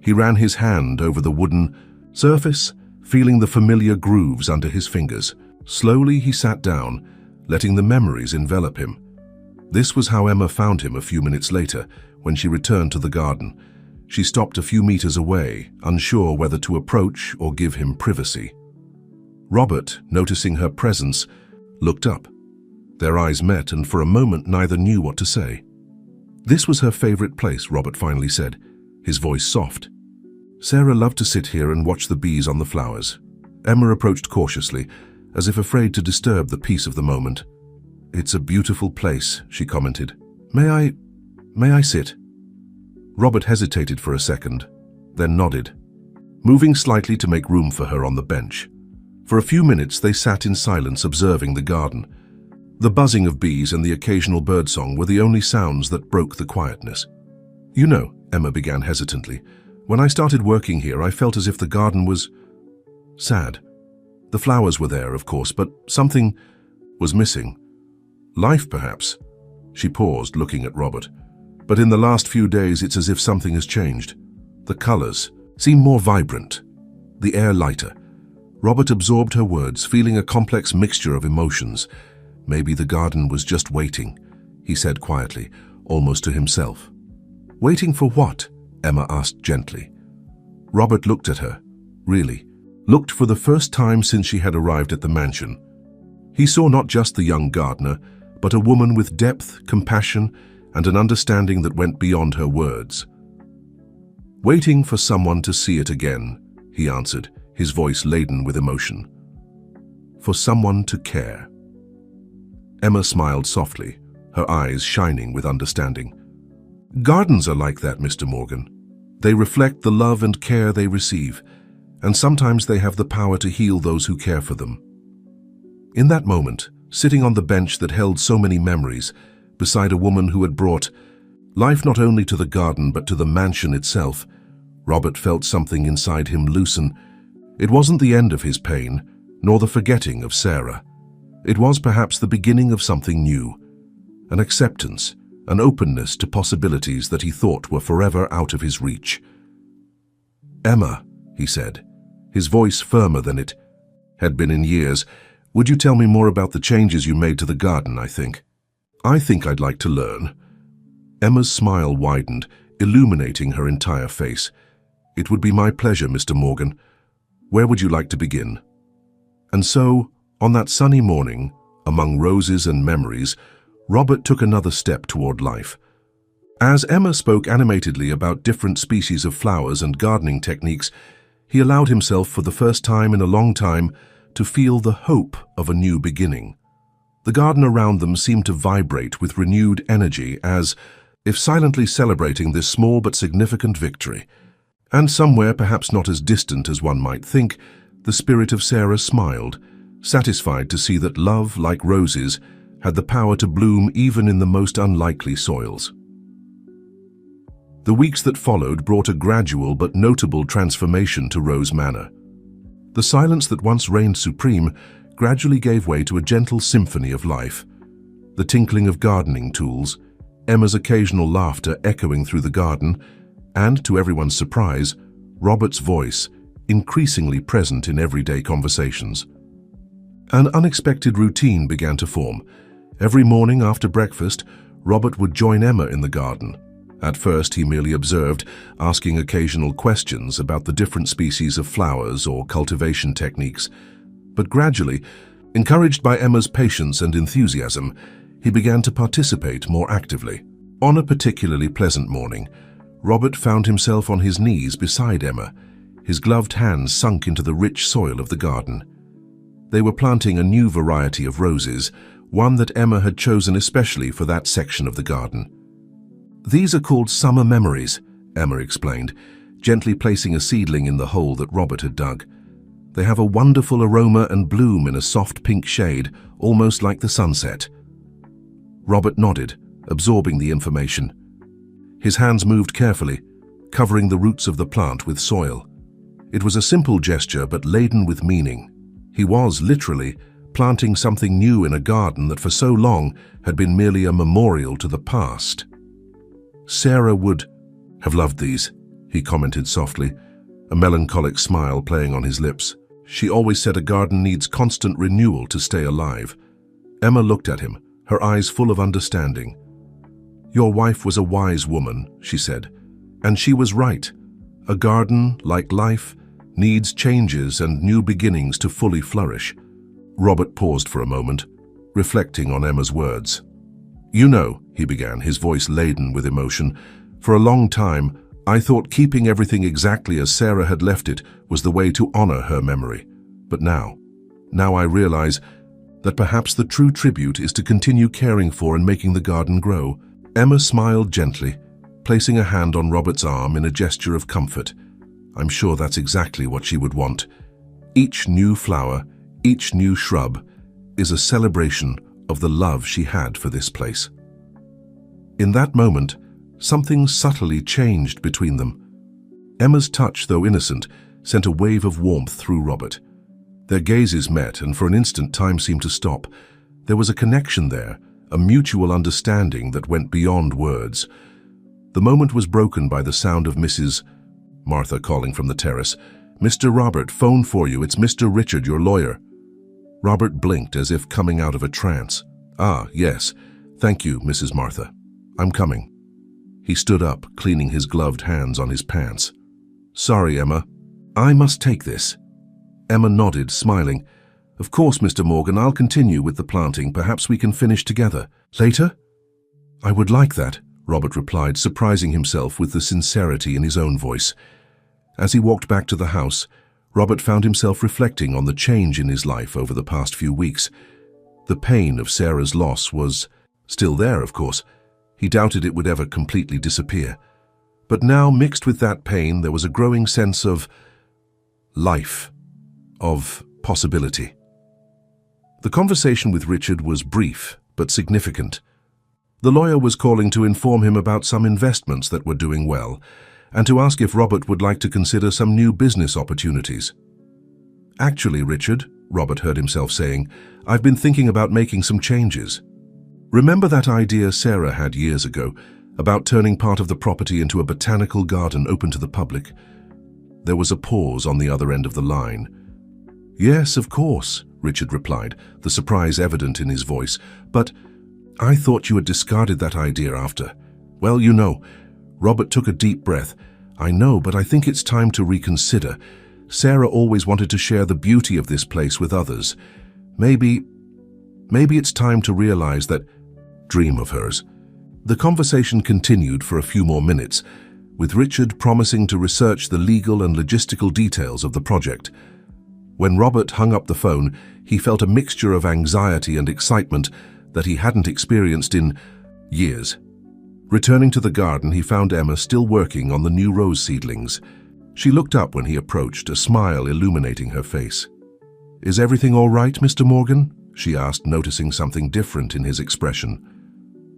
[SPEAKER 1] He ran his hand over the wooden surface, feeling the familiar grooves under his fingers. Slowly he sat down, letting the memories envelop him. This was how Emma found him a few minutes later, when she returned to the garden. She stopped a few meters away, unsure whether to approach or give him privacy. Robert, noticing her presence, looked up. Their eyes met, and for a moment neither knew what to say. "This was her favorite place," Robert finally said, his voice soft. "Sarah loved to sit here and watch the bees on the flowers." Emma approached cautiously, as if afraid to disturb the peace of the moment. "It's a beautiful place," she commented. May I sit?" Robert hesitated for a second, then nodded, moving slightly to make room for her on the bench. For a few minutes they sat in silence, observing the garden. The buzzing of bees and the occasional birdsong were the only sounds that broke the quietness. "You know," Emma began hesitantly, "when I started working here, I felt as if the garden was sad. The flowers were there, of course, but something was missing. Life, perhaps." She paused, looking at Robert. "But in the last few days, it's as if something has changed. The colors seem more vibrant, the air lighter." Robert absorbed her words, feeling a complex mixture of emotions. "Maybe the garden was just waiting," he said quietly, almost to himself. "Waiting for what?" Emma asked gently. Robert looked at her, really, looked for the first time since she had arrived at the mansion. He saw not just the young gardener, but a woman with depth, compassion, and an understanding that went beyond her words. "Waiting for someone to see it again," he answered, his voice laden with emotion. "For someone to care." Emma smiled softly, her eyes shining with understanding. "Gardens are like that, Mr. Morgan. They reflect the love and care they receive, and sometimes they have the power to heal those who care for them." In that moment, sitting on the bench that held so many memories, beside a woman who had brought life not only to the garden but to the mansion itself, Robert felt something inside him loosen. It wasn't the end of his pain, nor the forgetting of Sarah. It was perhaps the beginning of something new, an acceptance, an openness to possibilities that he thought were forever out of his reach. "Emma," he said, his voice firmer than it had been in years, "would you tell me more about the changes you made to the garden, I think I'd like to learn." Emma's smile widened, illuminating her entire face. "It would be my pleasure, Mr. Morgan. Where would you like to begin?" And so, on that sunny morning, among roses and memories, Robert took another step toward life. As Emma spoke animatedly about different species of flowers and gardening techniques, He allowed himself for the first time in a long time to feel the hope of a new beginning. The garden around them seemed to vibrate with renewed energy as if silently celebrating this small but significant victory. And somewhere, perhaps not as distant as one might think, the spirit of Sarah smiled, satisfied to see that love, like roses, had the power to bloom even in the most unlikely soils. The weeks that followed brought a gradual but notable transformation to Rose Manor. The silence that once reigned supreme gradually gave way to a gentle symphony of life. The tinkling of gardening tools, Emma's occasional laughter echoing through the garden, and, to everyone's surprise, Robert's voice, increasingly present in everyday conversations. An unexpected routine began to form. Every morning after breakfast, Robert would join Emma in the garden. At first, he merely observed, asking occasional questions about the different species of flowers or cultivation techniques. But gradually, encouraged by Emma's patience and enthusiasm, he began to participate more actively. On a particularly pleasant morning, Robert found himself on his knees beside Emma, his gloved hands sunk into the rich soil of the garden. They were planting a new variety of roses, one that Emma had chosen especially for that section of the garden. "These are called summer memories," Emma explained, gently placing a seedling in the hole that Robert had dug. "They have a wonderful aroma and bloom in a soft pink shade, almost like the sunset." Robert nodded, absorbing the information. His hands moved carefully, covering the roots of the plant with soil. It was a simple gesture, but laden with meaning. He was, literally, planting something new in a garden that for so long had been merely a memorial to the past. "Sarah would have loved these," he commented softly, a melancholic smile playing on his lips. "She always said a garden needs constant renewal to stay alive." Emma looked at him, her eyes full of understanding. "Your wife was a wise woman," she said, "and she was right. A garden, like life, needs changes and new beginnings to fully flourish." Robert paused for a moment, reflecting on Emma's words. "You know," he began, his voice laden with emotion, "for a long time, I thought keeping everything exactly as Sarah had left it was the way to honor her memory. But now I realize that perhaps the true tribute is to continue caring for and making the garden grow." Emma smiled gently, placing a hand on Robert's arm in a gesture of comfort. I'm sure that's exactly what she would want. Each new flower, each new shrub, is a celebration of the love she had for this place. In that moment, something subtly changed between them. Emma's touch, though innocent, sent a wave of warmth through Robert. Their gazes met, and for an instant time seemed to stop. There was a connection there, a mutual understanding that went beyond words. The moment was broken by the sound of Mrs. Martha calling from the terrace. "Mr. Robert, phone for you. It's Mr. Richard, your lawyer." Robert blinked as if coming out of a trance. "Ah, yes. Thank you, Mrs. Martha. I'm coming." He stood up, cleaning his gloved hands on his pants. "Sorry, Emma. I must take this." Emma nodded, smiling. "Of course, Mr. Morgan, I'll continue with the planting. Perhaps we can finish together. Later?" "I would like that," Robert replied, surprising himself with the sincerity in his own voice. As he walked back to the house, Robert found himself reflecting on the change in his life over the past few weeks. The pain of Sarah's loss was still there, of course. He doubted it would ever completely disappear. But now, mixed with that pain, there was a growing sense of life, of possibility. The conversation with Richard was brief, but significant. The lawyer was calling to inform him about some investments that were doing well, and to ask if Robert would like to consider some new business opportunities. "Actually, Richard," Robert heard himself saying, "I've been thinking about making some changes. Remember that idea Sarah had years ago, about turning part of the property into a botanical garden open to the public?" There was a pause on the other end of the line. "Yes, of course," Richard replied, the surprise evident in his voice. "But I thought you had discarded that idea after." "Well, you know." Robert took a deep breath. "I know, but I think it's time to reconsider. Sarah always wanted to share the beauty of this place with others. Maybe it's time to realize that dream of hers." The conversation continued for a few more minutes, with Richard promising to research the legal and logistical details of the project. When Robert hung up the phone, he felt a mixture of anxiety and excitement that he hadn't experienced in years. Returning to the garden, he found Emma still working on the new rose seedlings. She looked up when he approached, a smile illuminating her face. "Is everything all right, Mr. Morgan?" she asked, noticing something different in his expression.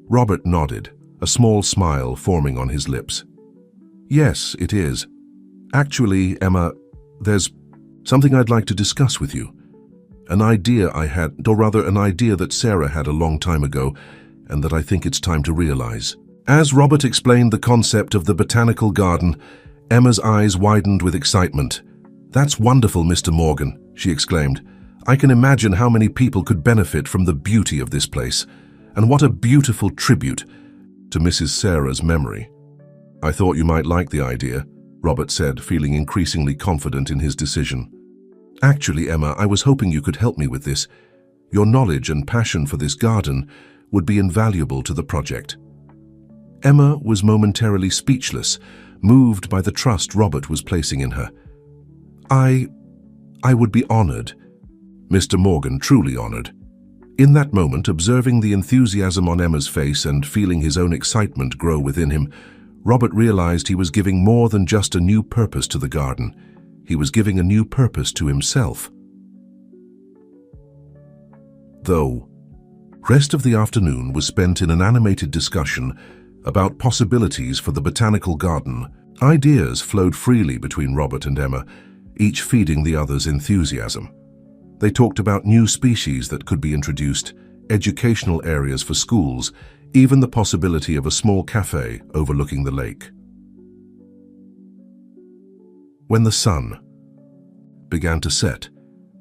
[SPEAKER 1] Robert nodded, a small smile forming on his lips. "Yes, it is. Actually, Emma, there's something I'd like to discuss with you. An idea I had, or rather an idea that Sarah had a long time ago, and that I think it's time to realize." As Robert explained the concept of the botanical garden, Emma's eyes widened with excitement. "That's wonderful, Mr. Morgan," she exclaimed. "I can imagine how many people could benefit from the beauty of this place. And what a beautiful tribute to Mrs. Sarah's memory." "I thought you might like the idea," Robert said, feeling increasingly confident in his decision. "Actually, Emma, I was hoping you could help me with this. Your knowledge and passion for this garden would be invaluable to the project." Emma was momentarily speechless, moved by the trust Robert was placing in her. I would be honored." Mr. Morgan, truly honored. In that moment, observing the enthusiasm on Emma's face and feeling his own excitement grow within him, Robert realized he was giving more than just a new purpose to the garden. He was giving a new purpose to himself. The rest of the afternoon was spent in an animated discussion about possibilities for the botanical garden. Ideas flowed freely between Robert and Emma, each feeding the other's enthusiasm. They talked about new species that could be introduced, educational areas for schools, even the possibility of a small cafe overlooking the lake. When the sun began to set,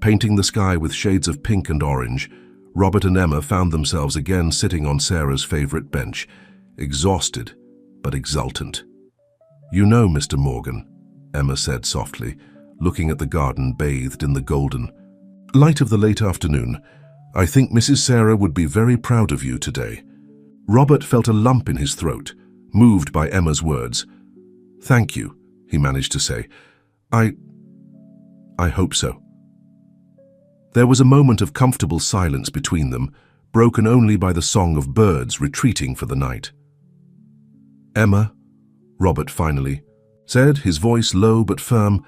[SPEAKER 1] painting the sky with shades of pink and orange, Robert and Emma found themselves again sitting on Sarah's favorite bench, exhausted but exultant. "You know, Mr. Morgan," Emma said softly, looking at the garden bathed in the golden light of the late afternoon, "I think Mrs. Sarah would be very proud of you today." Robert felt a lump in his throat, moved by Emma's words. "Thank you," he managed to say. I hope so." There was a moment of comfortable silence between them, broken only by the song of birds retreating for the night. "Emma," Robert finally said, his voice low but firm,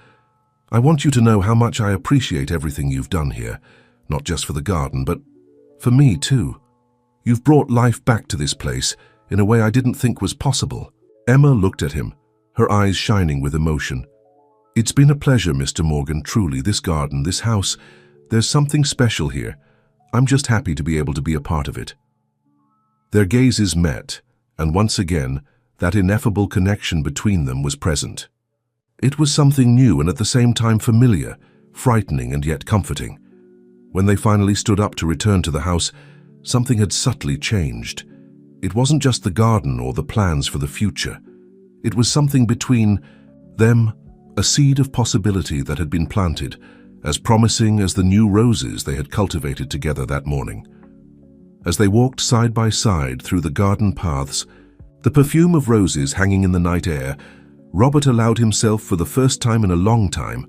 [SPEAKER 1] "I want you to know how much I appreciate everything you've done here, not just for the garden, but for me too. You've brought life back to this place in a way I didn't think was possible." Emma looked at him, her eyes shining with emotion. "It's been a pleasure, Mr. Morgan, truly. This garden, this house, there's something special here. I'm just happy to be able to be a part of it." Their gazes met, and once again, that ineffable connection between them was present. It was something new and at the same time familiar, frightening and yet comforting. When they finally stood up to return to the house, something had subtly changed. It wasn't just the garden or the plans for the future. It was something between them, a seed of possibility that had been planted, as promising as the new roses they had cultivated together that morning. As they walked side by side through the garden paths, the perfume of roses hanging in the night air, Robert allowed himself for the first time in a long time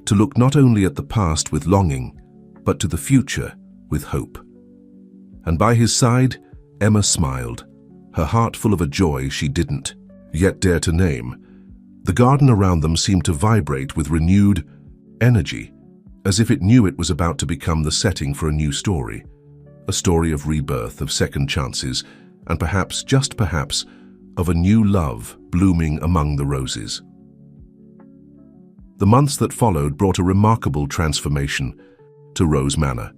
[SPEAKER 1] to look not only at the past with longing, but to the future with hope. And by his side, Emma smiled, her heart full of a joy she didn't yet dare to name. The garden around them seemed to vibrate with renewed energy, as if it knew it was about to become the setting for a new story. A story of rebirth, of second chances, and perhaps, just perhaps, of a new love blooming among the roses. The months that followed brought a remarkable transformation to Rose Manor.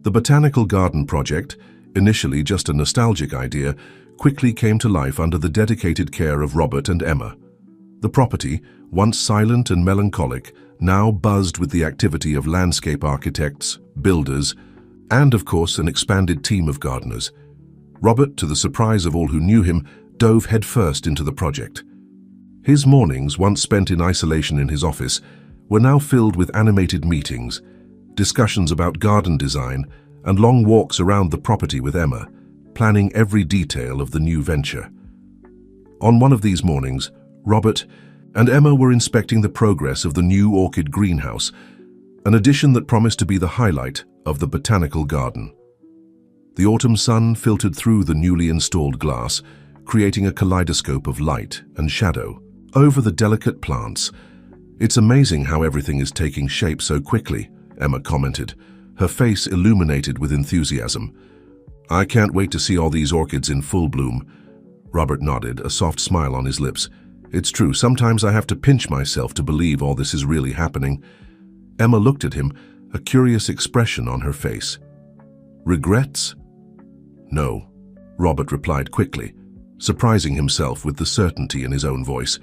[SPEAKER 1] The Botanical Garden project, initially just a nostalgic idea, quickly came to life under the dedicated care of Robert and Emma. The property, once silent and melancholic, now buzzed with the activity of landscape architects, builders, and of course an expanded team of gardeners. Robert, to the surprise of all who knew him, dove headfirst into the project. His mornings, once spent in isolation in his office, were now filled with animated meetings, discussions about garden design, and long walks around the property with Emma, planning every detail of the new venture. On one of these mornings, Robert and Emma were inspecting the progress of the new orchid greenhouse, an addition that promised to be the highlight of the botanical garden. The autumn sun filtered through the newly installed glass, creating a kaleidoscope of light and shadow over the delicate plants. "It's amazing how everything is taking shape so quickly," Emma commented, her face illuminated with enthusiasm. "I can't wait to see all these orchids in full bloom." Robert nodded, a soft smile on his lips. "It's true, sometimes I have to pinch myself to believe all this is really happening." Emma looked at him, a curious expression on her face. "Regrets?" "No," Robert replied quickly, surprising himself with the certainty in his own voice.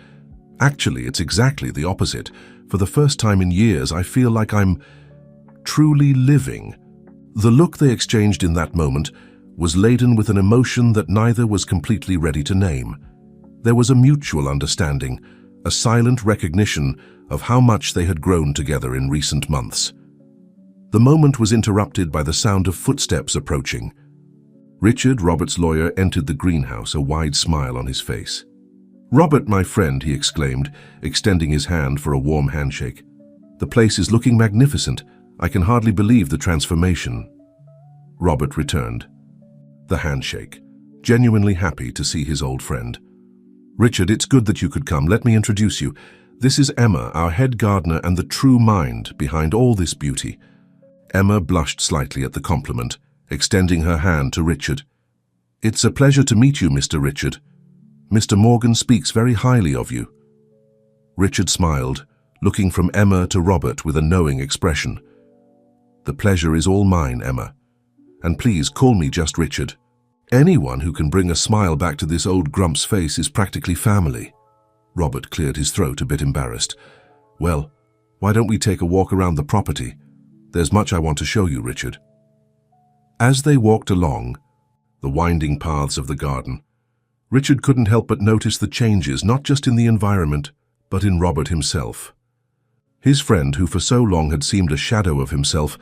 [SPEAKER 1] "Actually, it's exactly the opposite. For the first time in years, I feel like I'm truly living." The look they exchanged in that moment was laden with an emotion that neither was completely ready to name. There was a mutual understanding, a silent recognition of how much they had grown together in recent months. The moment was interrupted by the sound of footsteps approaching. Richard, Robert's lawyer, entered the greenhouse, a wide smile on his face. "Robert, my friend," he exclaimed, extending his hand for a warm handshake. "The place is looking magnificent. I can hardly believe the transformation." Robert returned the handshake, genuinely happy to see his old friend. "Richard, it's good that you could come. Let me introduce you. This is Emma, our head gardener and the true mind behind all this beauty." Emma blushed slightly at the compliment, extending her hand to Richard. "It's a pleasure to meet you, Mr. Richard. Mr. Morgan speaks very highly of you." Richard smiled, looking from Emma to Robert with a knowing expression. "The pleasure is all mine, Emma. And please call me just Richard. Anyone who can bring a smile back to this old grump's face is practically family." Robert cleared his throat, a bit embarrassed. "Well, why don't we take a walk around the property? There's much I want to show you, Richard." As they walked along the winding paths of the garden, Richard couldn't help but notice the changes, not just in the environment, but in Robert himself. His friend, who for so long had seemed a shadow of himself,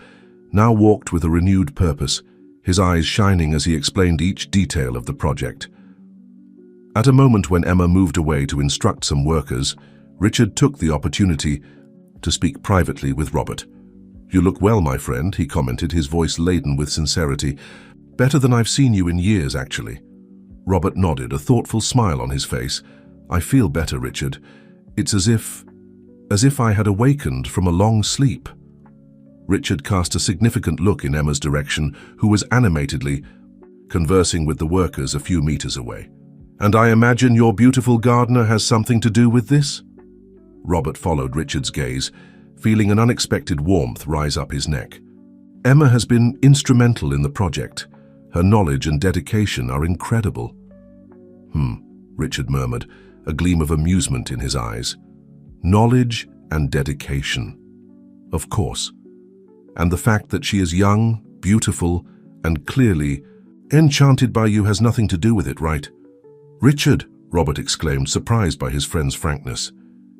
[SPEAKER 1] now walked with a renewed purpose, his eyes shining as he explained each detail of the project. At a moment when Emma moved away to instruct some workers, Richard took the opportunity to speak privately with Robert. "You look well, my friend," he commented, his voice laden with sincerity. "Better than I've seen you in years, actually." Robert nodded, a thoughtful smile on his face. "I feel better, Richard. It's as if I had awakened from a long sleep." Richard cast a significant look in Emma's direction, who was animatedly conversing with the workers a few meters away. "And I imagine your beautiful gardener has something to do with this?" Robert followed Richard's gaze, feeling an unexpected warmth rise up his neck. "Emma has been instrumental in the project. Her knowledge and dedication are incredible." Richard murmured, a gleam of amusement in his eyes. "Knowledge and dedication. Of course. And the fact that she is young, beautiful, and clearly enchanted by you has nothing to do with it, right?" "Richard," Robert exclaimed, surprised by his friend's frankness.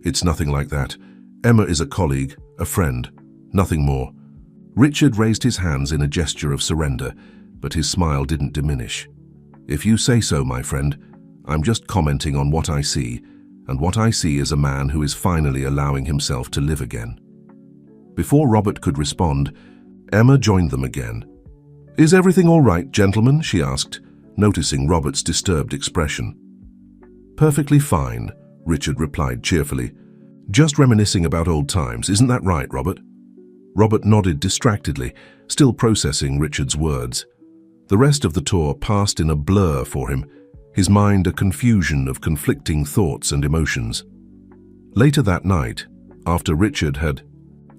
[SPEAKER 1] "It's nothing like that. Emma is a colleague, a friend, nothing more." Richard raised his hands in a gesture of surrender, but his smile didn't diminish. "If you say so, my friend, I'm just commenting on what I see, and what I see is a man who is finally allowing himself to live again." Before Robert could respond, Emma joined them again. "Is everything all right, gentlemen?" she asked, noticing Robert's disturbed expression. "Perfectly fine," Richard replied cheerfully. "Just reminiscing about old times, isn't that right, Robert?" Robert nodded distractedly, still processing Richard's words. The rest of the tour passed in a blur for him, his mind a confusion of conflicting thoughts and emotions. Later that night, after Richard had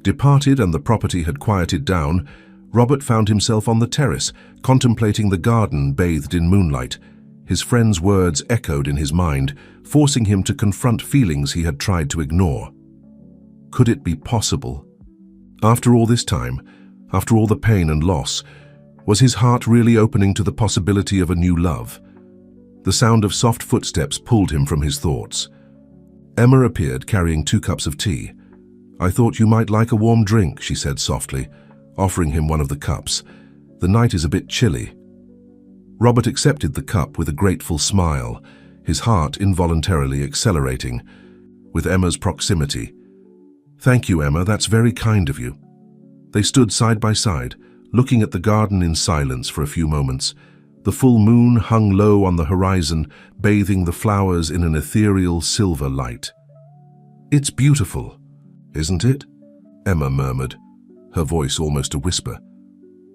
[SPEAKER 1] departed and the property had quieted down, Robert found himself on the terrace, contemplating the garden bathed in moonlight. His friend's words echoed in his mind, forcing him to confront feelings he had tried to ignore. Could it be possible? After all this time, after all the pain and loss, was his heart really opening to the possibility of a new love? The sound of soft footsteps pulled him from his thoughts. Emma appeared, carrying 2 cups of tea. "I thought you might like a warm drink," she said softly, offering him one of the cups. "The night is a bit chilly." Robert accepted the cup with a grateful smile, his heart involuntarily accelerating with Emma's proximity. "Thank you, Emma, that's very kind of you." They stood side by side, looking at the garden in silence for a few moments. The full moon hung low on the horizon, bathing the flowers in an ethereal silver light. "It's beautiful, isn't it?" Emma murmured, her voice almost a whisper.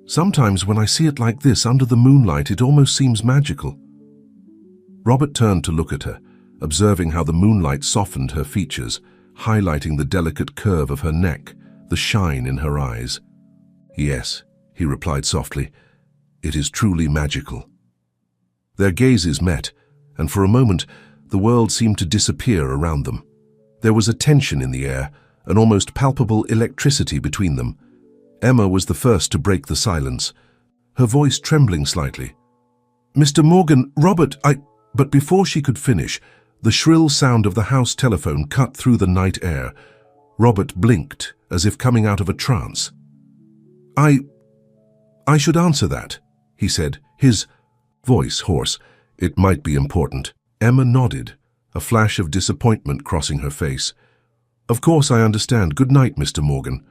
[SPEAKER 1] "Sometimes when I see it like this under the moonlight, it almost seems magical." Robert turned to look at her, observing how the moonlight softened her features, highlighting the delicate curve of her neck, the shine in her eyes. "Yes," he replied softly, "it is truly magical." Their gazes met, and for a moment the world seemed to disappear around them. There was a tension in the air, an almost palpable electricity between them. Emma was the first to break the silence, her voice trembling slightly. "Mr. Morgan, Robert, But before she could finish, the shrill sound of the house telephone cut through the night air. Robert blinked, as if coming out of a trance. I should answer that," he said, his voice hoarse. "It might be important." Emma nodded, a flash of disappointment crossing her face. "Of course I understand. Good night, Mr. Morgan."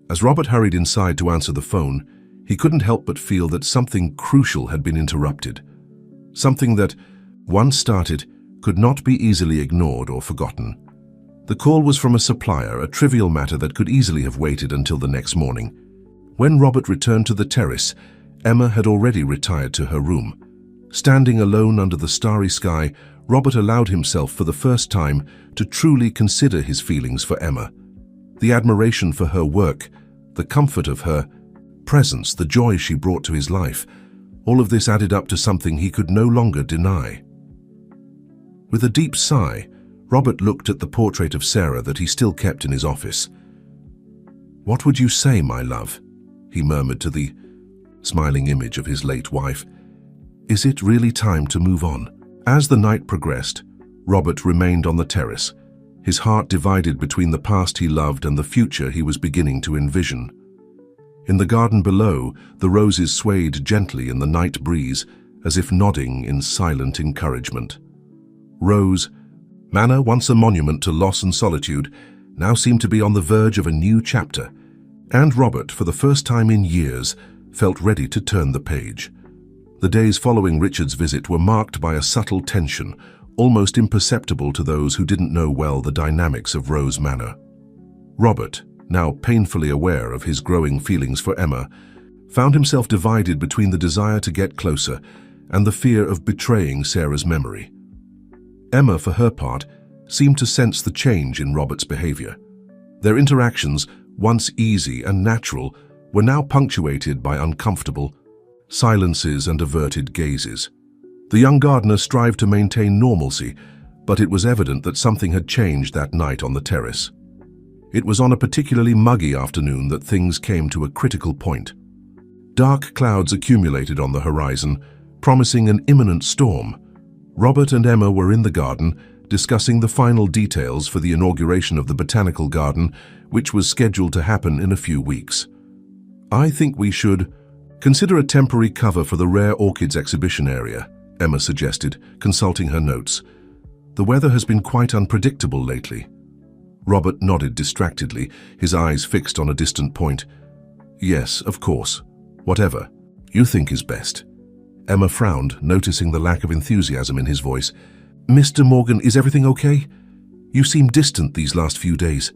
[SPEAKER 1] As Robert hurried inside to answer the phone, he couldn't help but feel that something crucial had been interrupted. Something that, once started, could not be easily ignored or forgotten. The call was from a supplier, a trivial matter that could easily have waited until the next morning. When Robert returned to the terrace, Emma had already retired to her room. Standing alone under the starry sky, Robert allowed himself for the first time to truly consider his feelings for Emma. The admiration for her work, the comfort of her presence, the joy she brought to his life, all of this added up to something he could no longer deny. With a deep sigh, Robert looked at the portrait of Sarah that he still kept in his office. "What would you say, my love?" he murmured to the smiling image of his late wife. "Is it really time to move on?" As the night progressed, Robert remained on the terrace, his heart divided between the past he loved and the future he was beginning to envision. In the garden below, the roses swayed gently in the night breeze, as if nodding in silent encouragement. Rose Manor, once a monument to loss and solitude, now seemed to be on the verge of a new chapter, and Robert, for the first time in years, felt ready to turn the page. The days following Richard's visit were marked by a subtle tension, almost imperceptible to those who didn't know well the dynamics of Rose Manor. Robert, now painfully aware of his growing feelings for Emma, found himself divided between the desire to get closer and the fear of betraying Sarah's memory. Emma, for her part, seemed to sense the change in Robert's behavior. Their interactions, once easy and natural, were now punctuated by uncomfortable silences and averted gazes. The young gardener strived to maintain normalcy, but it was evident that something had changed that night on the terrace. It was on a particularly muggy afternoon that things came to a critical point. Dark clouds accumulated on the horizon, promising an imminent storm. Robert and Emma were in the garden, discussing the final details for the inauguration of the botanical garden, which was scheduled to happen in a few weeks. "I think we should consider a temporary cover for the rare orchids exhibition area," Emma suggested, consulting her notes. "The weather has been quite unpredictable lately." Robert nodded distractedly, his eyes fixed on a distant point. "Yes, of course. Whatever you think is best." Emma frowned, noticing the lack of enthusiasm in his voice. "Mr. Morgan, is everything okay? You seem distant these last few days."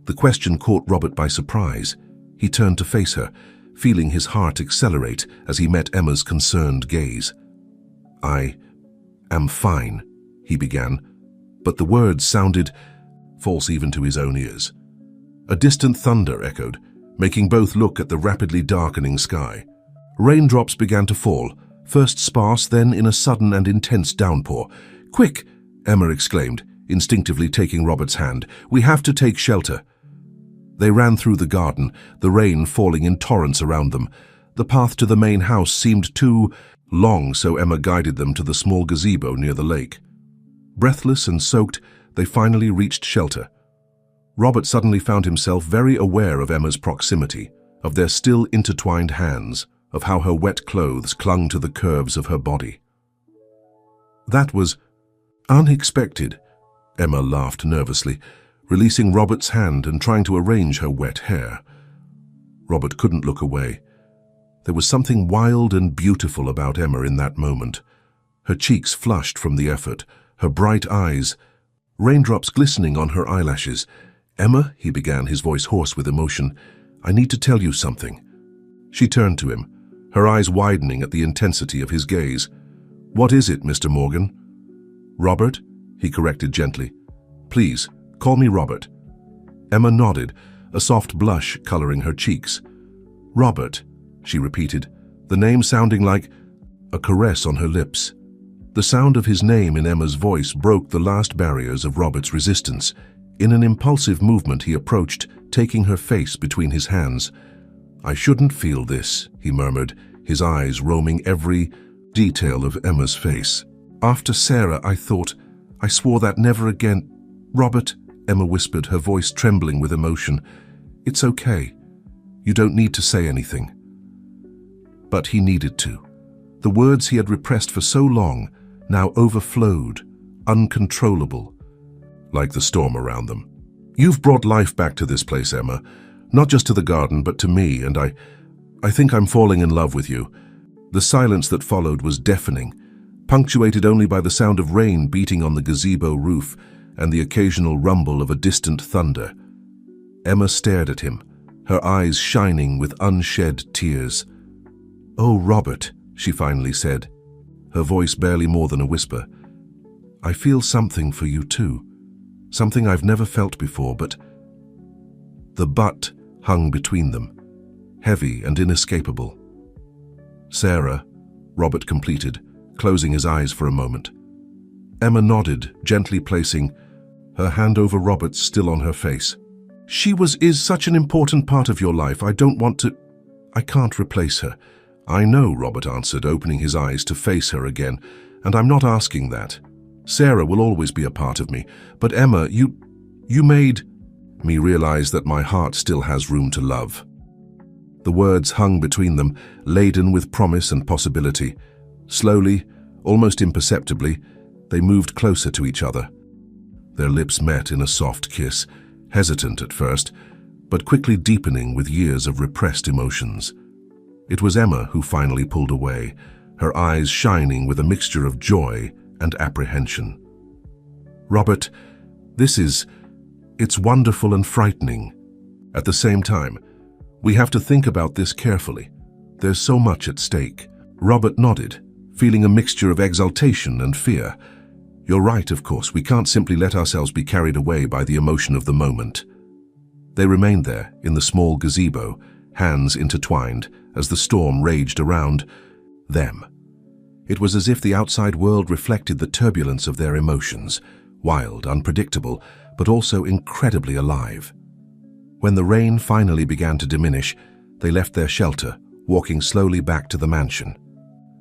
[SPEAKER 1] The question caught Robert by surprise. He turned to face her, feeling his heart accelerate as he met Emma's concerned gaze. "I am fine," he began, but the words sounded false even to his own ears. A distant thunder echoed, making both look at the rapidly darkening sky. Raindrops began to fall, first sparse, then in a sudden and intense downpour. "Quick!" Emma exclaimed, instinctively taking Robert's hand. "We have to take shelter." They ran through the garden, the rain falling in torrents around them. The path to the main house seemed too long, so Emma guided them to the small gazebo near the lake. Breathless and soaked, they finally reached shelter. Robert suddenly found himself very aware of Emma's proximity, of their still intertwined hands, of how her wet clothes clung to the curves of her body. That was unexpected. Emma laughed nervously, releasing Robert's hand and trying to arrange her wet hair. Robert couldn't look away. There was something wild and beautiful about Emma in that moment. Her cheeks flushed from the effort, her bright eyes, raindrops glistening on her eyelashes. "Emma," he began, his voice hoarse with emotion, "I need to tell you something." She turned to him, her eyes widening at the intensity of his gaze. "What is it, Mr. Morgan?" "Robert," he corrected gently. "Please, call me Robert." Emma nodded, a soft blush coloring her cheeks. "Robert," she repeated, the name sounding like a caress on her lips. The sound of his name in Emma's voice broke the last barriers of Robert's resistance. In an impulsive movement he approached, taking her face between his hands. "I shouldn't feel this," he murmured, his eyes roaming every detail of Emma's face. "After Sarah, I swore that never again." "Robert," Emma whispered, her voice trembling with emotion, "it's okay. You don't need to say anything." But he needed to. The words he had repressed for so long now overflowed, uncontrollable, like the storm around them. "You've brought life back to this place, Emma. Not just to the garden, but to me, and I think I'm falling in love with you." The silence that followed was deafening, punctuated only by the sound of rain beating on the gazebo roof and the occasional rumble of a distant thunder. Emma stared at him, her eyes shining with unshed tears. "Oh, Robert," she finally said, her voice barely more than a whisper. "I feel something for you too, something I've never felt before, but—" The but hung between them, heavy and inescapable. "Sarah," Robert completed, closing his eyes for a moment. Emma nodded, gently placing her hand over Robert's, still on her face. Is such an important part of your life. I can't replace her." "I know," Robert answered, opening his eyes to face her again, "and I'm not asking that. Sarah will always be a part of me. But Emma, you made me realize that my heart still has room to love." The words hung between them, laden with promise and possibility. Slowly, almost imperceptibly, they moved closer to each other. Their lips met in a soft kiss, hesitant at first, but quickly deepening with years of repressed emotions. It was Emma who finally pulled away, her eyes shining with a mixture of joy and apprehension. "Robert, it's wonderful and frightening. At the same time, we have to think about this carefully. There's so much at stake." Robert nodded, feeling a mixture of exultation and fear. "You're right, of course. We can't simply let ourselves be carried away by the emotion of the moment." They remained there, in the small gazebo, hands intertwined, as the storm raged around them. It was as if the outside world reflected the turbulence of their emotions, wild, unpredictable, but also incredibly alive. When the rain finally began to diminish, they left their shelter, walking slowly back to the mansion.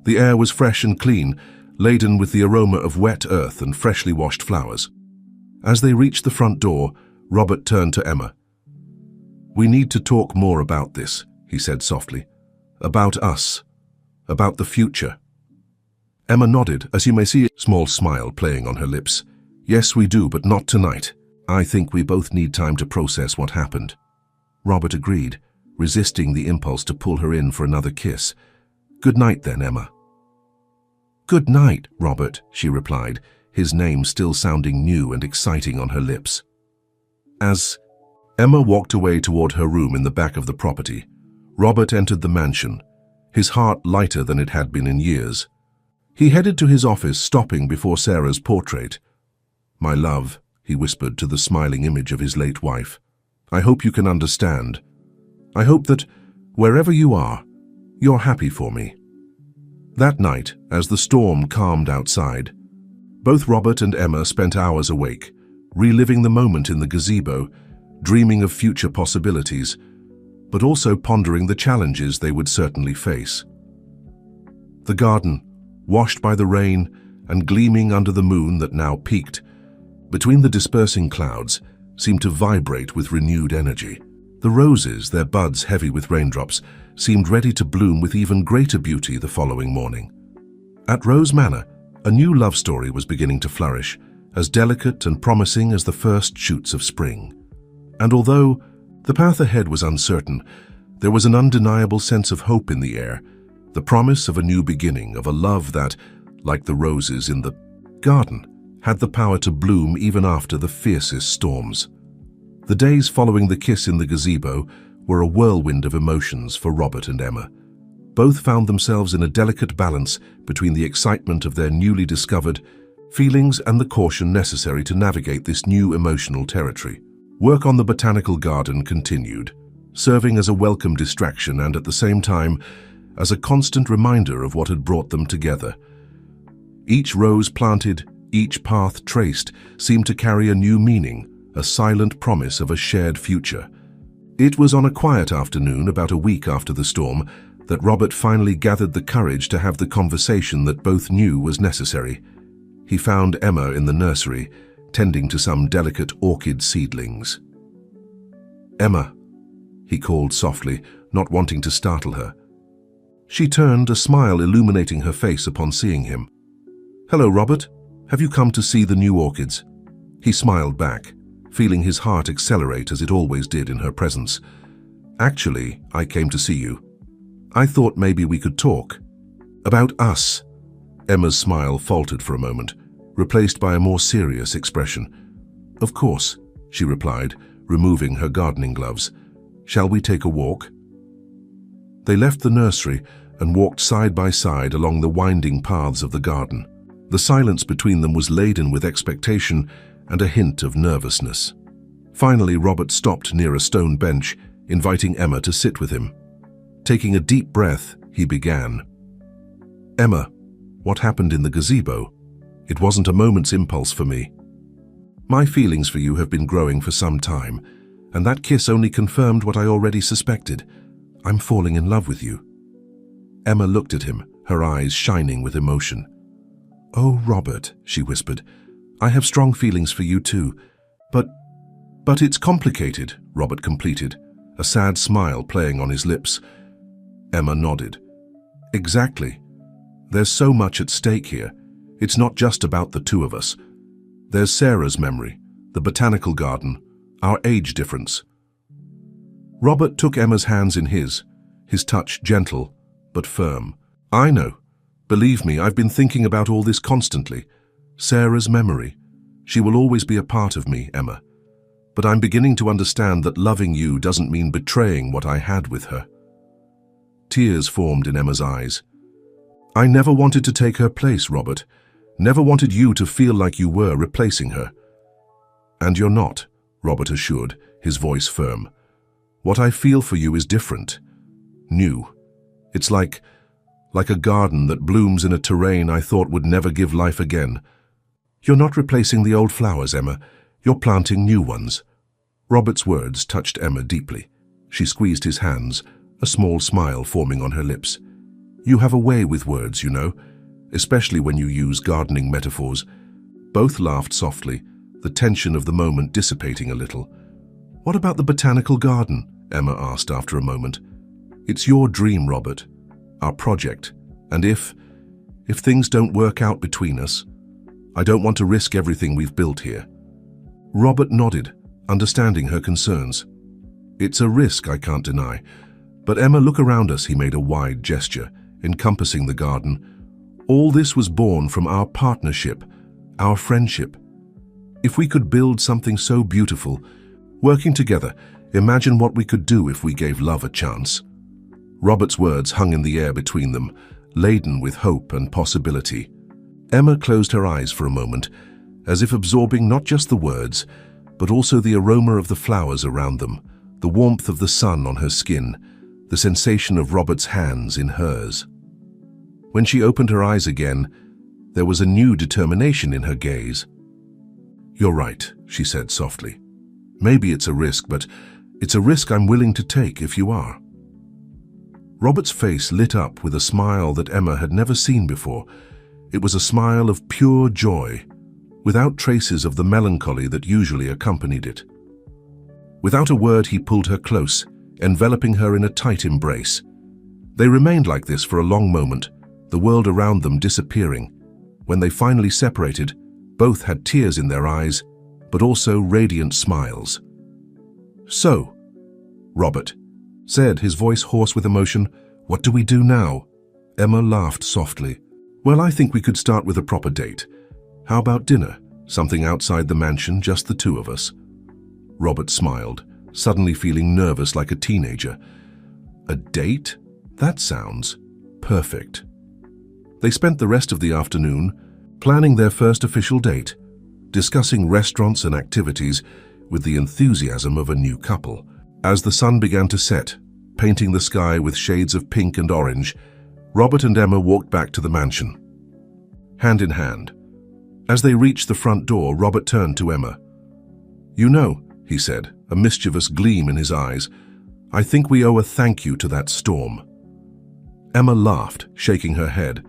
[SPEAKER 1] The air was fresh and clean, laden with the aroma of wet earth and freshly washed flowers. As they reached the front door, Robert turned to Emma. "We need to talk more about this," he said softly. "About us. About the future." Emma nodded, as you may see a small smile playing on her lips. "Yes, we do, but not tonight. I think we both need time to process what happened." Robert agreed, resisting the impulse to pull her in for another kiss. "Good night then, Emma." "Good night, Robert," she replied, his name still sounding new and exciting on her lips. As Emma walked away toward her room in the back of the property, Robert entered the mansion, his heart lighter than it had been in years. He headed to his office, stopping before Sarah's portrait. "My love," he whispered to the smiling image of his late wife, "I hope you can understand. I hope that, wherever you are, you're happy for me." That night, as the storm calmed outside, both Robert and Emma spent hours awake, reliving the moment in the gazebo, dreaming of future possibilities, but also pondering the challenges they would certainly face. The garden, washed by the rain and gleaming under the moon that now peaked between the dispersing clouds, seemed to vibrate with renewed energy. The roses, their buds heavy with raindrops, seemed ready to bloom with even greater beauty the following morning. At Rose Manor, A new love story was beginning to flourish, as delicate and promising as the first shoots of spring. And although the path ahead was uncertain, there was an undeniable sense of hope in the air, the promise of a new beginning, of a love that, like the roses in the garden, had the power to bloom even after the fiercest storms. The days following the kiss in the gazebo were a whirlwind of emotions for Robert and Emma. Both found themselves in a delicate balance between the excitement of their newly discovered feelings and the caution necessary to navigate this new emotional territory. Work on the botanical garden continued, serving as a welcome distraction and at the same time as a constant reminder of what had brought them together. Each rose planted, each path traced, seemed to carry a new meaning, a silent promise of a shared future. It was on a quiet afternoon, about a week after the storm, that Robert finally gathered the courage to have the conversation that both knew was necessary. He found Emma in the nursery, tending to some delicate orchid seedlings. "Emma," he called softly, not wanting to startle her. She turned, a smile illuminating her face upon seeing him. "Hello, Robert. Have you come to see the new orchids?" He smiled back, feeling his heart accelerate as it always did in her presence. "Actually, I came to see you. I thought maybe we could talk. About us." Emma's smile faltered for a moment, replaced by a more serious expression. "Of course," she replied, removing her gardening gloves. "Shall we take a walk?" They left the nursery and walked side by side along the winding paths of the garden. The silence between them was laden with expectation and a hint of nervousness. Finally, Robert stopped near a stone bench, inviting Emma to sit with him. Taking a deep breath, he began. "Emma, what happened in the gazebo? It wasn't a moment's impulse for me. My feelings for you have been growing for some time, and that kiss only confirmed what I already suspected. I'm falling in love with you." Emma looked at him, her eyes shining with emotion. "Oh, Robert," she whispered, "I have strong feelings for you too. But it's complicated," Robert completed, a sad smile playing on his lips. Emma nodded. "Exactly. There's so much at stake here. It's not just about the two of us. There's Sarah's memory, the botanical garden, our age difference." Robert took Emma's hands in his touch gentle but firm. "I know. Believe me, I've been thinking about all this constantly. Sarah's memory. She will always be a part of me, Emma. But I'm beginning to understand that loving you doesn't mean betraying what I had with her." Tears formed in Emma's eyes. "I never wanted to take her place, Robert. Never wanted you to feel like you were replacing her." "And you're not," Robert assured, his voice firm. "What I feel for you is different. New. It's like a garden that blooms in a terrain I thought would never give life again. You're not replacing the old flowers, Emma. You're planting new ones." Robert's words touched Emma deeply. She squeezed his hands, a small smile forming on her lips. "You have a way with words, you know, especially when you use gardening metaphors." Both laughed softly, the tension of the moment dissipating a little. "What about the botanical garden?" Emma asked after a moment. "It's your dream, Robert. Our project. And if things don't work out between us, I don't want to risk everything we've built here." Robert nodded, understanding her concerns. "It's a risk, I can't deny. But Emma, look around us," he made a wide gesture, encompassing the garden. "All this was born from our partnership, our friendship. If we could build something so beautiful, working together, imagine what we could do if we gave love a chance." Robert's words hung in the air between them, laden with hope and possibility. Emma closed her eyes for a moment, as if absorbing not just the words, but also the aroma of the flowers around them, the warmth of the sun on her skin, the sensation of Robert's hands in hers. When she opened her eyes again, there was a new determination in her gaze. "You're right," she said softly. "Maybe it's a risk, but it's a risk I'm willing to take if you are." Robert's face lit up with a smile that Emma had never seen before. It was a smile of pure joy, without traces of the melancholy that usually accompanied it. Without a word, he pulled her close, enveloping her in a tight embrace. They remained like this for a long moment, the world around them disappearing, When they finally separated, both had tears in their eyes, but also radiant smiles. "So," Robert said, his voice hoarse with emotion, "what do we do now?" Emma laughed softly. "Well, I think we could start with a proper date. How about dinner? Something outside the mansion, just the two of us." Robert smiled, suddenly feeling nervous like a teenager. "A date? That sounds perfect." They spent the rest of the afternoon planning their first official date, discussing restaurants and activities with the enthusiasm of a new couple. As the sun began to set, painting the sky with shades of pink and orange, Robert and Emma walked back to the mansion, hand in hand. As they reached the front door, Robert turned to Emma. "You know," he said, a mischievous gleam in his eyes, "I think we owe a thank you to that storm." Emma laughed, shaking her head.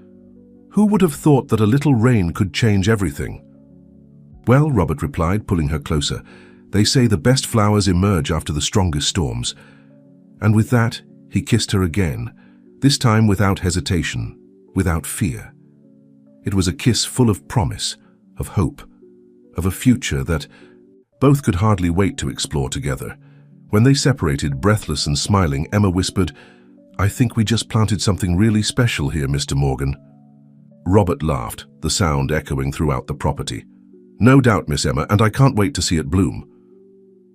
[SPEAKER 1] "Who would have thought that a little rain could change everything?" "Well," Robert replied, pulling her closer, "they say the best flowers emerge after the strongest storms." And with that, he kissed her again, this time without hesitation, without fear. It was a kiss full of promise, of hope, of a future that both could hardly wait to explore together. When they separated, breathless and smiling, Emma whispered, "I think we just planted something really special here, Mr. Morgan." Robert laughed, the sound echoing throughout the property. "No doubt, Miss Emma, and I can't wait to see it bloom."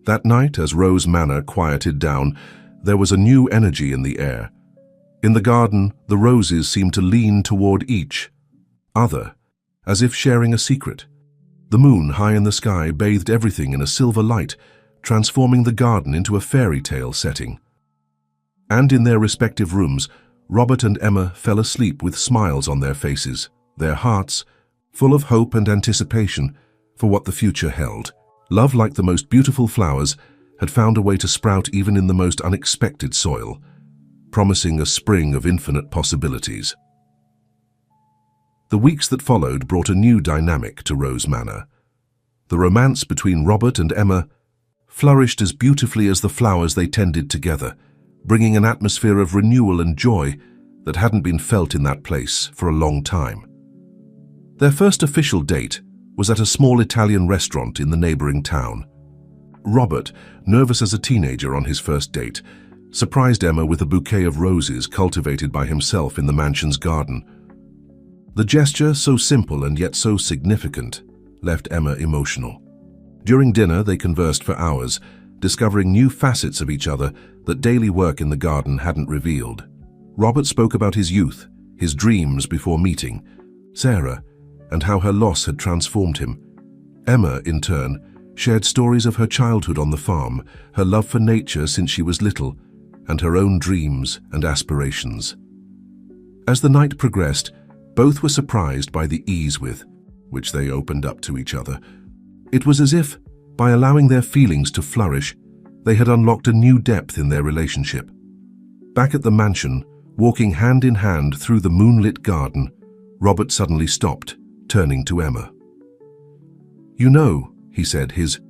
[SPEAKER 1] That night, as Rose Manor quieted down, there was a new energy in the air. In the garden, the roses seemed to lean toward each other, as if sharing a secret. The moon, high in the sky, bathed everything in a silver light, transforming the garden into a fairy tale setting. And in their respective rooms, Robert and Emma fell asleep with smiles on their faces, their hearts full of hope and anticipation for what the future held. Love, like the most beautiful flowers, had found a way to sprout even in the most unexpected soil, promising a spring of infinite possibilities. The weeks that followed brought a new dynamic to Rose Manor. The romance between Robert and Emma flourished as beautifully as the flowers they tended together, bringing an atmosphere of renewal and joy that hadn't been felt in that place for a long time. Their first official date was at a small Italian restaurant in the neighboring town. Robert, nervous as a teenager on his first date, surprised Emma with a bouquet of roses cultivated by himself in the mansion's garden. The gesture, so simple and yet so significant, left Emma emotional. During dinner, they conversed for hours, discovering new facets of each other that daily work in the garden hadn't revealed. Robert spoke about his youth, his dreams before meeting Sarah, and how her loss had transformed him. Emma, in turn, shared stories of her childhood on the farm, her love for nature since she was little, and her own dreams and aspirations. As the night progressed, both were surprised by the ease with which they opened up to each other. It was as if, by allowing their feelings to flourish, they had unlocked a new depth in their relationship. Back at the mansion, walking hand in hand through the moonlit garden, Robert suddenly stopped, turning to Emma. "You know," he said, his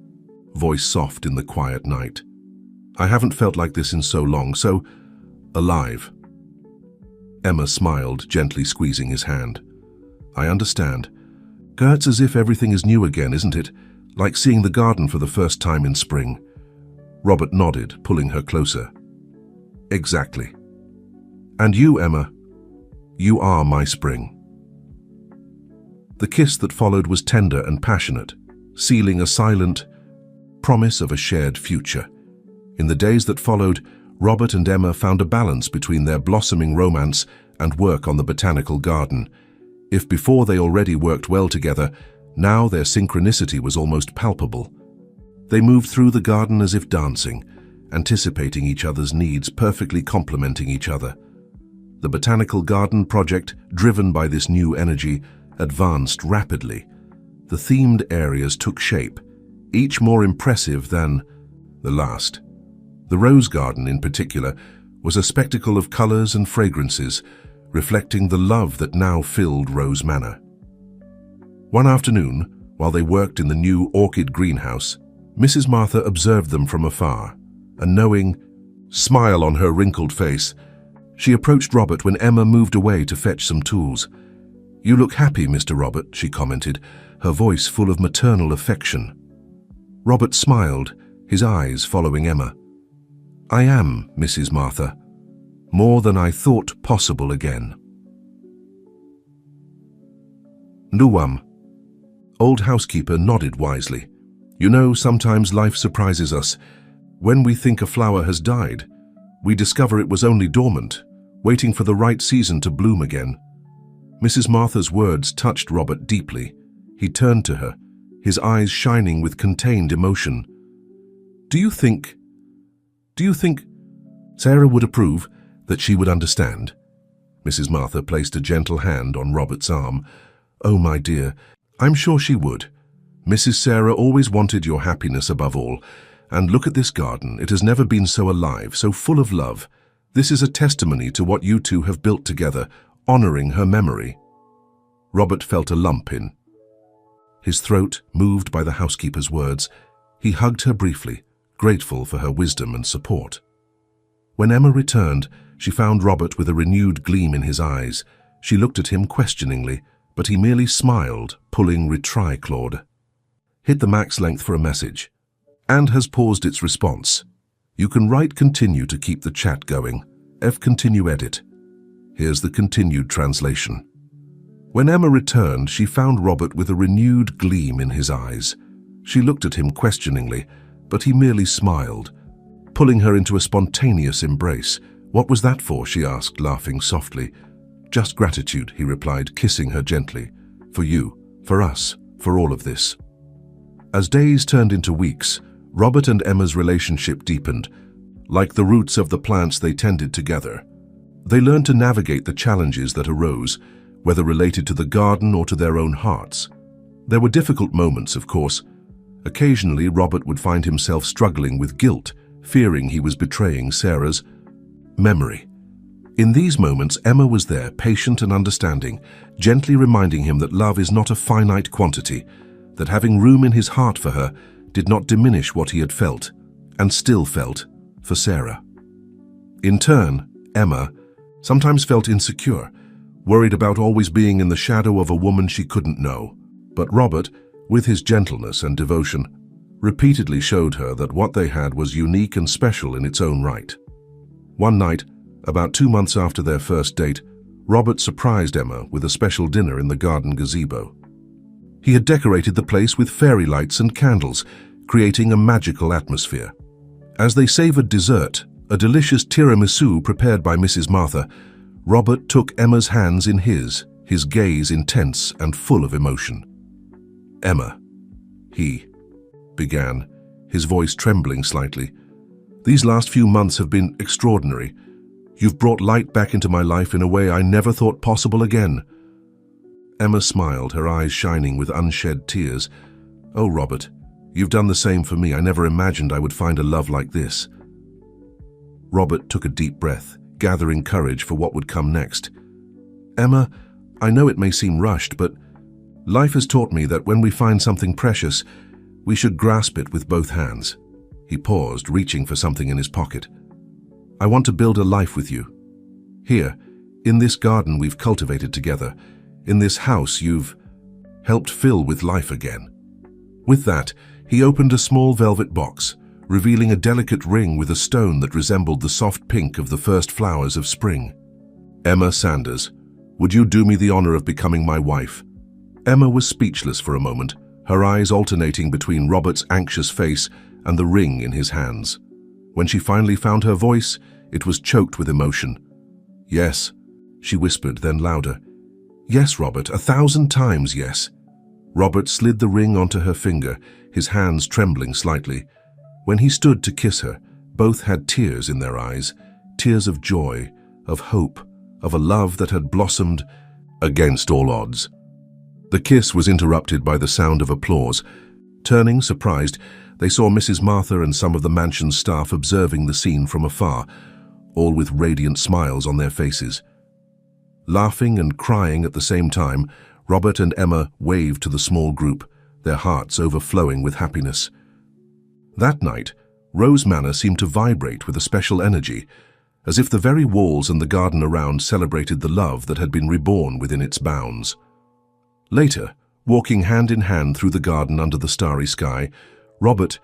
[SPEAKER 1] voice soft in the quiet night, "I haven't felt like this in so long, so alive." Emma smiled, gently squeezing his hand. "I understand. It's as if everything is new again, isn't it? Like seeing the garden for the first time in spring." Robert nodded, pulling her closer. "Exactly. And you, Emma, you are my spring." The kiss that followed was tender and passionate, sealing a silent promise of a shared future. In the days that followed, Robert and Emma found a balance between their blossoming romance and work on the botanical garden. If before they already worked well together, now their synchronicity was almost palpable. They moved through the garden as if dancing, anticipating each other's needs, perfectly complementing each other. The botanical garden project, driven by this new energy, advanced rapidly. The themed areas took shape, each more impressive than the last. The rose garden, in particular, was a spectacle of colors and fragrances, reflecting the love that now filled Rose Manor. One afternoon, while they worked in the new orchid greenhouse, Mrs. Martha observed them from afar, a knowing smile on her wrinkled face. She approached Robert when Emma moved away to fetch some tools. "You look happy, Mr. Robert," she commented, her voice full of maternal affection. Robert smiled, his eyes following Emma. "I am, Mrs. Martha. More than I thought possible again." Nuam. Old housekeeper nodded wisely. "You know, sometimes life surprises us. When we think a flower has died, we discover it was only dormant, waiting for the right season to bloom again." Mrs. Martha's words touched Robert deeply. He turned to her, his eyes shining with contained emotion. Do you think Sarah would approve, that she would understand?" Mrs. Martha placed a gentle hand on Robert's arm. "Oh, my dear, I'm sure she would. Mrs. Sarah always wanted your happiness above all. And look at this garden. It has never been so alive, so full of love. This is a testimony to what you two have built together, honoring her memory." Robert felt a lump in his throat, moved by the housekeeper's words. He hugged her briefly, grateful for her wisdom and support. When Emma returned, she found Robert with a renewed gleam in his eyes. She looked at him questioningly, but he merely smiled, pulling retry Claude. Hit the max length for a message, and has paused its response. You can write continue to keep the chat going. Continue edit. Here's the continued translation. When Emma returned, she found Robert with a renewed gleam in his eyes. She looked at him questioningly, but he merely smiled, pulling her into a spontaneous embrace. "What was that for?" she asked, laughing softly. "Just gratitude," he replied, kissing her gently. "For you, for us, for all of this." As days turned into weeks, Robert and Emma's relationship deepened. Like the roots of the plants they tended together, they learned to navigate the challenges that arose, whether related to the garden or to their own hearts. There were difficult moments, of course. Occasionally, Robert would find himself struggling with guilt, fearing he was betraying Sarah's memory. In these moments, Emma was there, patient and understanding, gently reminding him that love is not a finite quantity, that having room in his heart for her did not diminish what he had felt, and still felt, for Sarah. In turn, Emma sometimes felt insecure, worried about always being in the shadow of a woman she couldn't know. But Robert, with his gentleness and devotion, repeatedly showed her that what they had was unique and special in its own right. One night, about 2 months after their first date, Robert surprised Emma with a special dinner in the garden gazebo. He had decorated the place with fairy lights and candles, creating a magical atmosphere. As they savored dessert, a delicious tiramisu prepared by Mrs. Martha, Robert took Emma's hands in his gaze intense and full of emotion. "Emma," he began, his voice trembling slightly. "These last few months have been extraordinary. You've brought light back into my life in a way I never thought possible again." Emma smiled, her eyes shining with unshed tears. "Oh, Robert, you've done the same for me. I never imagined I would find a love like this." Robert took a deep breath, gathering courage for what would come next. "Emma, I know it may seem rushed, but life has taught me that when we find something precious, we should grasp it with both hands." He paused, reaching for something in his pocket. "I want to build a life with you. Here, in this garden we've cultivated together, in this house you've helped fill with life again." With that, he opened a small velvet box, revealing a delicate ring with a stone that resembled the soft pink of the first flowers of spring. "Emma Sanders, would you do me the honor of becoming my wife?" Emma was speechless for a moment, her eyes alternating between Robert's anxious face and the ring in his hands. When she finally found her voice, it was choked with emotion. "Yes," she whispered, then louder. "Yes, Robert, 1,000 times yes." Robert slid the ring onto her finger, his hands trembling slightly. When he stood to kiss her, both had tears in their eyes, tears of joy, of hope, of a love that had blossomed against all odds. The kiss was interrupted by the sound of applause. Turning, surprised, they saw Mrs. Martha and some of the mansion's staff observing the scene from afar, all with radiant smiles on their faces. Laughing and crying at the same time, Robert and Emma waved to the small group, their hearts overflowing with happiness. That night, Rose Manor seemed to vibrate with a special energy, as if the very walls and the garden around celebrated the love that had been reborn within its bounds. Later, walking hand in hand through the garden under the starry sky, Robert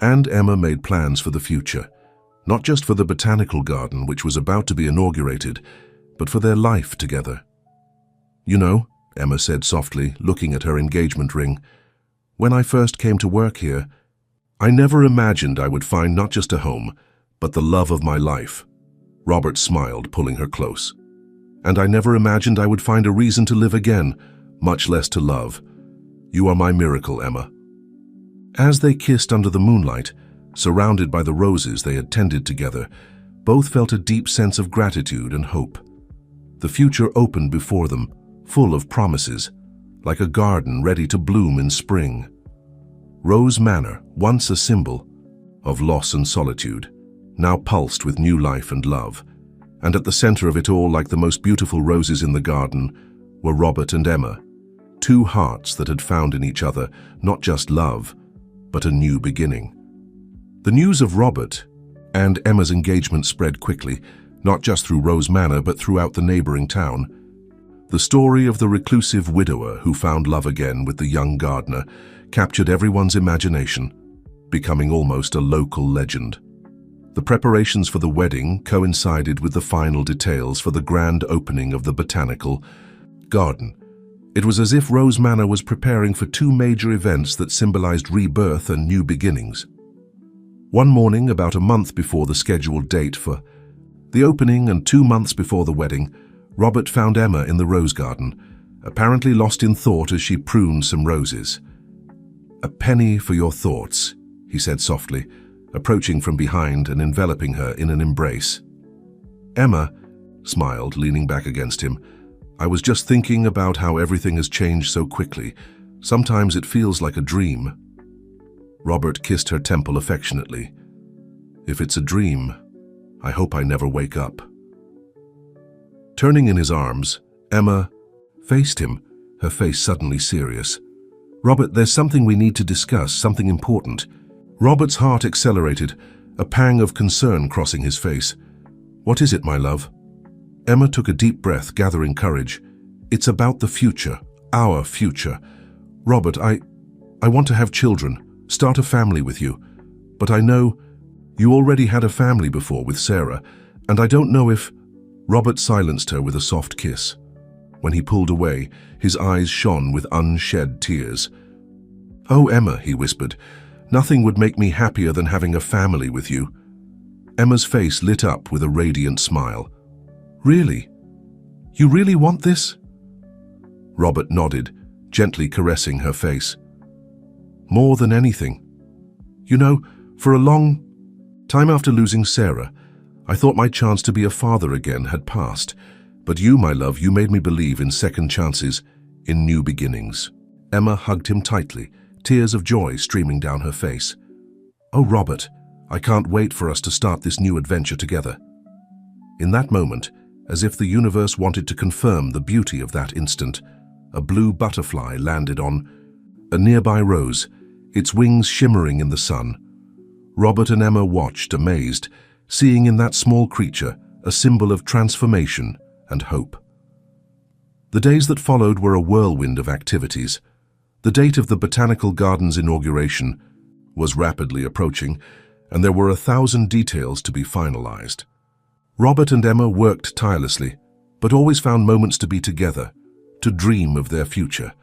[SPEAKER 1] and Emma made plans for the future. Not just for the botanical garden, which was about to be inaugurated, but for their life together. "You know," Emma said softly, looking at her engagement ring, "when I first came to work here, I never imagined I would find not just a home, but the love of my life." Robert smiled, pulling her close. "And I never imagined I would find a reason to live again, much less to love. You are my miracle, Emma." As they kissed under the moonlight, surrounded by the roses they had tended together, both felt a deep sense of gratitude and hope. The future opened before them, full of promises, like a garden ready to bloom in spring. Rose Manor, once a symbol of loss and solitude, now pulsed with new life and love. And at the center of it all, like the most beautiful roses in the garden, were Robert and Emma, two hearts that had found in each other not just love, but a new beginning. The news of Robert and Emma's engagement spread quickly, not just through Rose Manor but throughout the neighboring town. The story of the reclusive widower who found love again with the young gardener captured everyone's imagination, becoming almost a local legend. The preparations for the wedding coincided with the final details for the grand opening of the botanical garden. It was as if Rose Manor was preparing for two major events that symbolized rebirth and new beginnings. One morning, about a month before the scheduled date for the opening and 2 months before the wedding, Robert found Emma in the rose garden, apparently lost in thought as she pruned some roses. "A penny for your thoughts," he said softly, approaching from behind and enveloping her in an embrace. Emma smiled, leaning back against him. "I was just thinking about how everything has changed so quickly. Sometimes it feels like a dream." Robert kissed her temple affectionately. "If it's a dream, I hope I never wake up." Turning in his arms, Emma faced him, her face suddenly serious. "Robert, there's something we need to discuss, something important." Robert's heart accelerated, a pang of concern crossing his face. "What is it, my love?" Emma took a deep breath, gathering courage. "It's about the future, our future. Robert, I want to have children, start a family with you. But I know you already had a family before with Sarah, and I don't know if—" Robert silenced her with a soft kiss. When he pulled away, his eyes shone with unshed tears. "Oh, Emma," he whispered, "nothing would make me happier than having a family with you." Emma's face lit up with a radiant smile. "Really? You really want this?" Robert nodded, gently caressing her face. "More than anything. You know, for a long time after losing Sarah, I thought my chance to be a father again had passed. But you, my love, you made me believe in second chances, in new beginnings." Emma hugged him tightly, tears of joy streaming down her face. "Oh, Robert, I can't wait for us to start this new adventure together." In that moment, as if the universe wanted to confirm the beauty of that instant, a blue butterfly landed on a nearby rose, its wings shimmering in the sun. Robert and Emma watched, amazed, seeing in that small creature a symbol of transformation and hope. The days that followed were a whirlwind of activities. The date of the Botanical Gardens inauguration was rapidly approaching, and there were 1,000 details to be finalized. Robert and Emma worked tirelessly, but always found moments to be together, to dream of their future.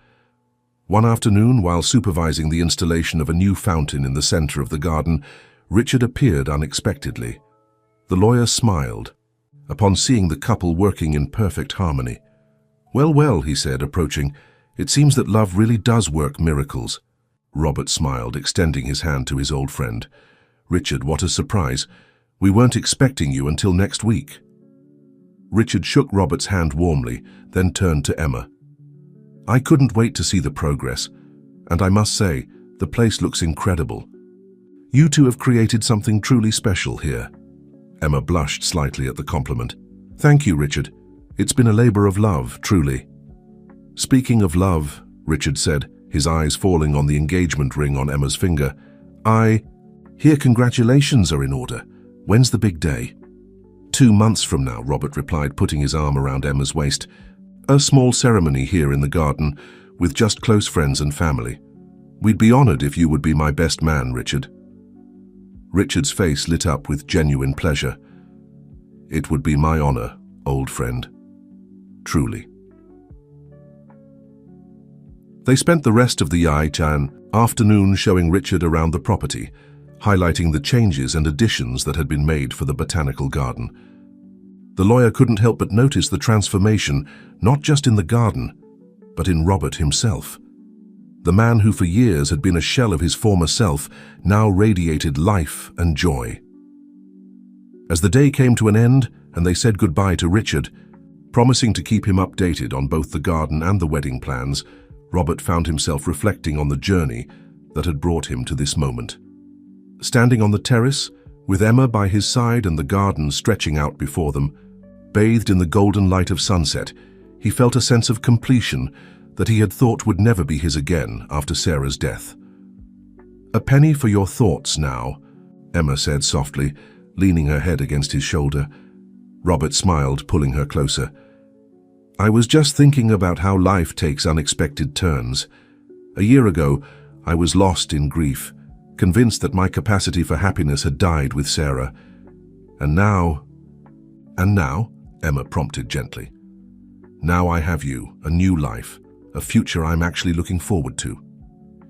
[SPEAKER 1] One afternoon, while supervising the installation of a new fountain in the center of the garden, Richard appeared unexpectedly. The lawyer smiled upon seeing the couple working in perfect harmony. "Well, well," he said, approaching, "it seems that love really does work miracles." Robert smiled, extending his hand to his old friend. "Richard, what a surprise. We weren't expecting you until next week." Richard shook Robert's hand warmly, then turned to Emma. "I couldn't wait to see the progress, and I must say, the place looks incredible. You two have created something truly special here." Emma blushed slightly at the compliment. "Thank you, Richard. It's been a labor of love, truly." "Speaking of love," Richard said, his eyes falling on the engagement ring on Emma's finger, "I hear congratulations are in order. When's the big day?" 2 months from now," Robert replied, putting his arm around Emma's waist. "A small ceremony here in the garden, with just close friends and family. We'd be honored if you would be my best man, Richard. Richard's face lit up with genuine pleasure. It would be my honor, old friend. Truly. They spent the rest of the afternoon showing Richard around the property, highlighting the changes and additions that had been made for the botanical garden. The lawyer couldn't help but notice the transformation, not just in the garden, but in Robert himself. The man who for years had been a shell of his former self now radiated life and joy. As the day came to an end and they said goodbye to Richard, promising to keep him updated on both the garden and the wedding plans, Robert found himself reflecting on the journey that had brought him to this moment. Standing on the terrace, with Emma by his side and the garden stretching out before them, bathed in the golden light of sunset, he felt a sense of completion that he had thought would never be his again after Sarah's death. "A penny for your thoughts now," Emma said softly, leaning her head against his shoulder. Robert smiled, pulling her closer. "I was just thinking about how life takes unexpected turns. A year ago, I was lost in grief, convinced that my capacity for happiness had died with Sarah. And now, Emma prompted gently. "Now I have you, a new life, a future I'm actually looking forward to."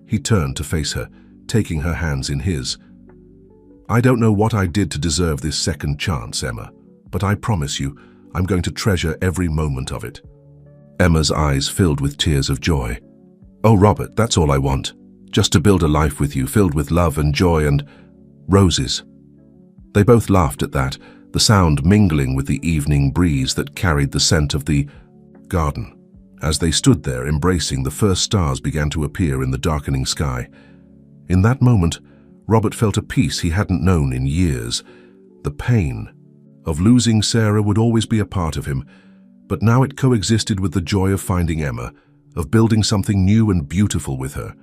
[SPEAKER 1] He turned to face her, taking her hands in his. "I don't know what I did to deserve this second chance, Emma, but I promise you, I'm going to treasure every moment of it." Emma's eyes filled with tears of joy. "Oh, Robert, that's all I want. Just to build a life with you, filled with love and joy and roses." They both laughed at that, the sound mingling with the evening breeze that carried the scent of the garden. As they stood there embracing, the first stars began to appear in the darkening sky. In that moment, Robert felt a peace he hadn't known in years. The pain of losing Sarah would always be a part of him, but now it coexisted with the joy of finding Emma, of building something new and beautiful with her.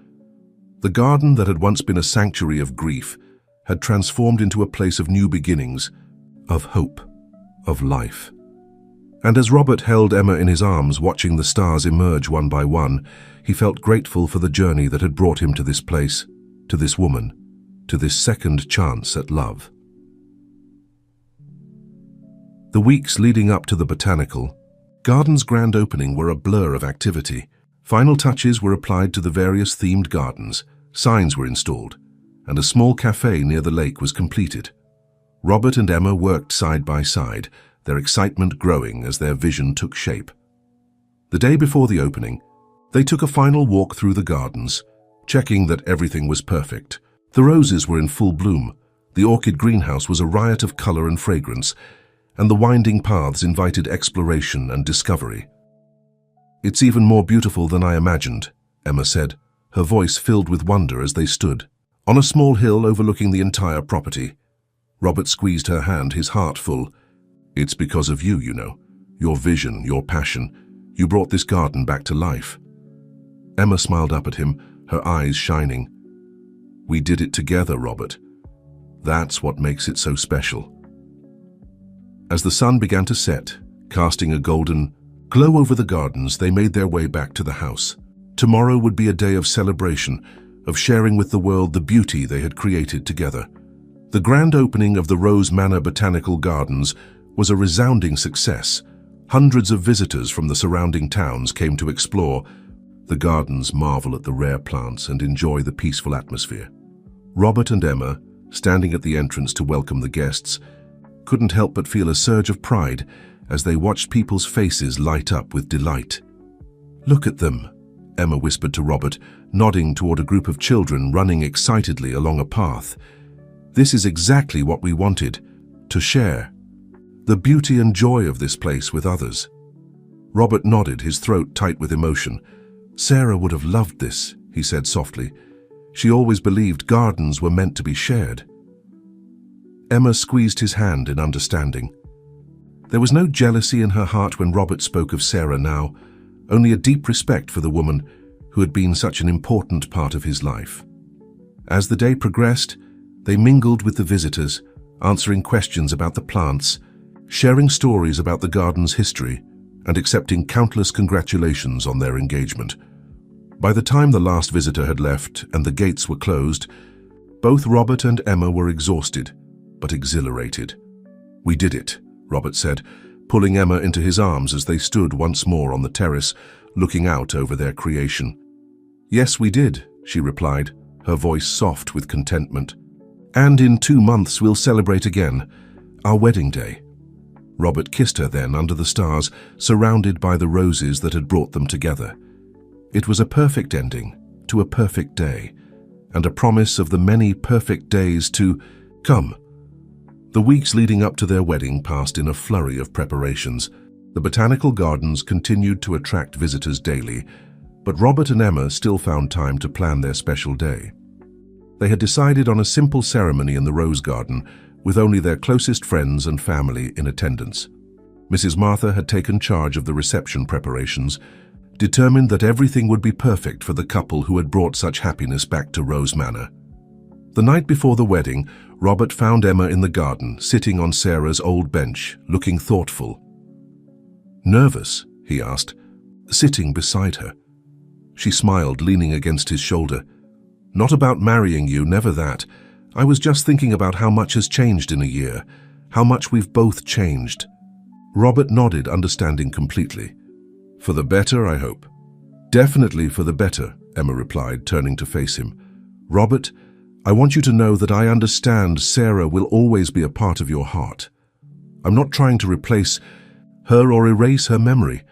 [SPEAKER 1] The garden that had once been a sanctuary of grief had transformed into a place of new beginnings, of hope, of life. And as Robert held Emma in his arms, watching the stars emerge one by one, he felt grateful for the journey that had brought him to this place, to this woman, to this second chance at love. The weeks leading up to the botanical garden's grand opening were a blur of activity. Final touches were applied to the various themed gardens, signs were installed, and a small cafe near the lake was completed. Robert and Emma worked side by side, their excitement growing as their vision took shape. The day before the opening, they took a final walk through the gardens, checking that everything was perfect. The roses were in full bloom, the orchid greenhouse was a riot of color and fragrance, and the winding paths invited exploration and discovery. "It's even more beautiful than I imagined," Emma said, her voice filled with wonder as they stood on a small hill overlooking the entire property. Robert squeezed her hand, his heart full. "It's because of you, you know. Your vision, your passion. You brought this garden back to life." Emma smiled up at him, her eyes shining. "We did it together, Robert. That's what makes it so special." As the sun began to set, casting a golden glow over the gardens, they made their way back to the house. Tomorrow would be a day of celebration, of sharing with the world the beauty they had created together. The grand opening of the Rose Manor Botanical Gardens was a resounding success. Hundreds of visitors from the surrounding towns came to explore the gardens, marvel at the rare plants, and enjoy the peaceful atmosphere. Robert and Emma, standing at the entrance to welcome the guests, couldn't help but feel a surge of pride as they watched people's faces light up with delight. "Look at them," Emma whispered to Robert, nodding toward a group of children running excitedly along a path. "This is exactly what we wanted, to share the beauty and joy of this place with others." Robert nodded, his throat tight with emotion. "Sarah would have loved this," he said softly. "She always believed gardens were meant to be shared." Emma squeezed his hand in understanding. There was no jealousy in her heart when Robert spoke of Sarah now, only a deep respect for the woman who had been such an important part of his life. As the day progressed, they mingled with the visitors, answering questions about the plants, sharing stories about the garden's history, and accepting countless congratulations on their engagement. By the time the last visitor had left and the gates were closed, both Robert and Emma were exhausted, but exhilarated. "We did it," Robert said, pulling Emma into his arms as they stood once more on the terrace, looking out over their creation. "Yes, we did," she replied, her voice soft with contentment. "And in 2 months we'll celebrate again, our wedding day." Robert kissed her then under the stars, surrounded by the roses that had brought them together. It was a perfect ending to a perfect day, and a promise of the many perfect days to come. The weeks leading up to their wedding passed in a flurry of preparations. The botanical gardens continued to attract visitors daily, but Robert and Emma still found time to plan their special day. They had decided on a simple ceremony in the rose garden, with only their closest friends and family in attendance. Mrs. Martha had taken charge of the reception preparations, determined that everything would be perfect for the couple who had brought such happiness back to Rose Manor. The night before the wedding, Robert found Emma in the garden, sitting on Sarah's old bench, looking thoughtful. "Nervous?" he asked, sitting beside her. She smiled, leaning against his shoulder. "Not about marrying you, never that. I was just thinking about how much has changed in a year, how much we've both changed." Robert nodded, understanding completely. "For the better, I hope." "Definitely for the better," Emma replied, turning to face him. "Robert, I want you to know that I understand Sarah will always be a part of your heart. I'm not trying to replace her or erase her memory.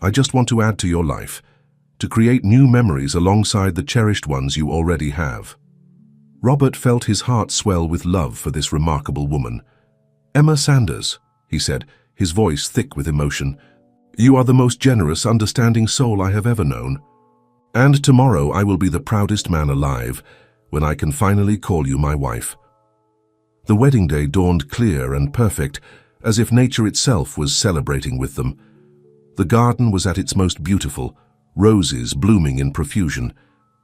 [SPEAKER 1] I just want to add to your life, to create new memories alongside the cherished ones you already have." Robert felt his heart swell with love for this remarkable woman. "Emma Sanders," he said, his voice thick with emotion, "you are the most generous, understanding soul I have ever known. And tomorrow I will be the proudest man alive when I can finally call you my wife." The wedding day dawned clear and perfect, as if nature itself was celebrating with them. The garden was at its most beautiful, roses blooming in profusion,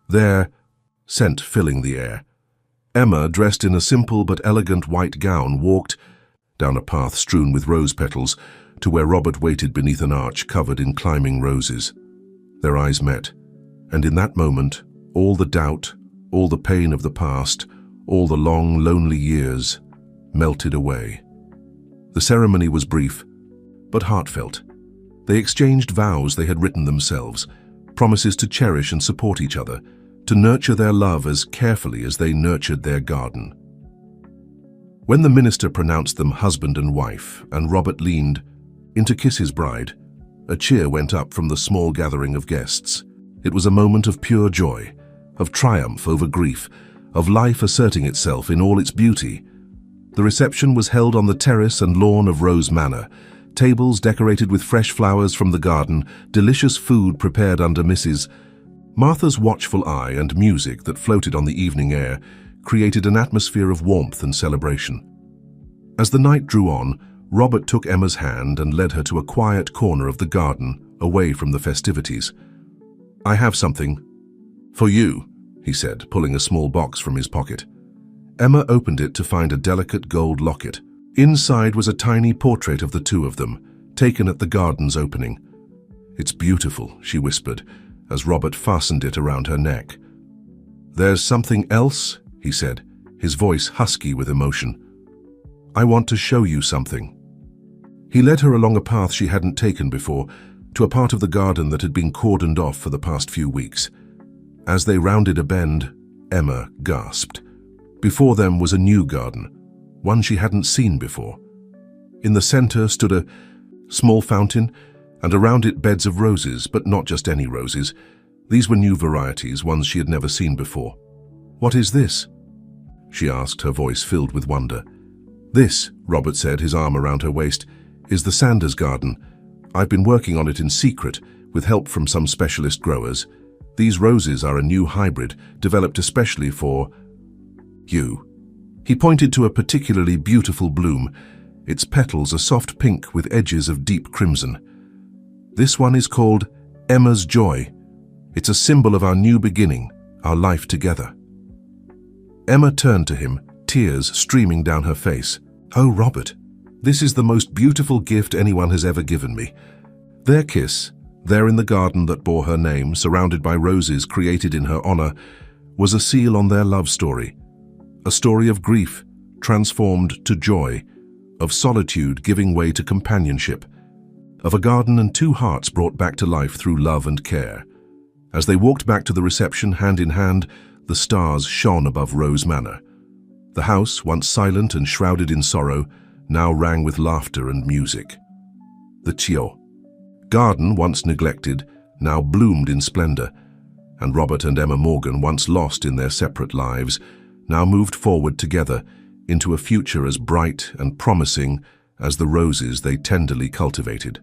[SPEAKER 1] their scent filling the air. Emma, dressed in a simple but elegant white gown, walked down a path strewn with rose petals to where Robert waited beneath an arch covered in climbing roses. Their eyes met, and in that moment, all the doubt, all the pain of the past, all the long, lonely years melted away. The ceremony was brief, but heartfelt. They exchanged vows they had written themselves, promises to cherish and support each other, to nurture their love as carefully as they nurtured their garden. When the minister pronounced them husband and wife, and Robert leaned in to kiss his bride, a cheer went up from the small gathering of guests. It was a moment of pure joy, of triumph over grief, of life asserting itself in all its beauty. The reception was held on the terrace and lawn of Rose Manor, tables decorated with fresh flowers from the garden, delicious food prepared under Mrs. Martha's watchful eye, and music that floated on the evening air created an atmosphere of warmth and celebration. As the night drew on, Robert took Emma's hand and led her to a quiet corner of the garden, away from the festivities. "I have something for you," he said, pulling a small box from his pocket. Emma opened it to find a delicate gold locket. Inside was a tiny portrait of the two of them, taken at the garden's opening. "It's beautiful," she whispered, as Robert fastened it around her neck. "There's something else," he said, his voice husky with emotion. "I want to show you something." He led her along a path she hadn't taken before, to a part of the garden that had been cordoned off for the past few weeks. As they rounded a bend, Emma gasped. Before them was a new garden, one she hadn't seen before. In the center stood a small fountain, and around it beds of roses, but not just any roses. These were new varieties, ones she had never seen before. "What is this?" she asked, her voice filled with wonder. "This," Robert said, his arm around her waist, "is the Sanders garden. I've been working on it in secret, with help from some specialist growers. These roses are a new hybrid, developed especially for you." He pointed to a particularly beautiful bloom, its petals a soft pink with edges of deep crimson. "This one is called Emma's Joy. It's a symbol of our new beginning, our life together." Emma turned to him, tears streaming down her face. "Oh, Robert, this is the most beautiful gift anyone has ever given me." Their kiss, There in the garden that bore her name, surrounded by roses created in her honor, was a seal on their love story. A story of grief transformed to joy, of solitude giving way to companionship, of a garden and two hearts brought back to life through love and care. As they walked back to the reception hand in hand, the stars shone above Rose Manor. The house, once silent and shrouded in sorrow, now rang with laughter and music. The Chio garden, once neglected, now bloomed in splendor, and Robert and Emma Morgan, once lost in their separate lives, now moved forward together into a future as bright and promising as the roses they tenderly cultivated.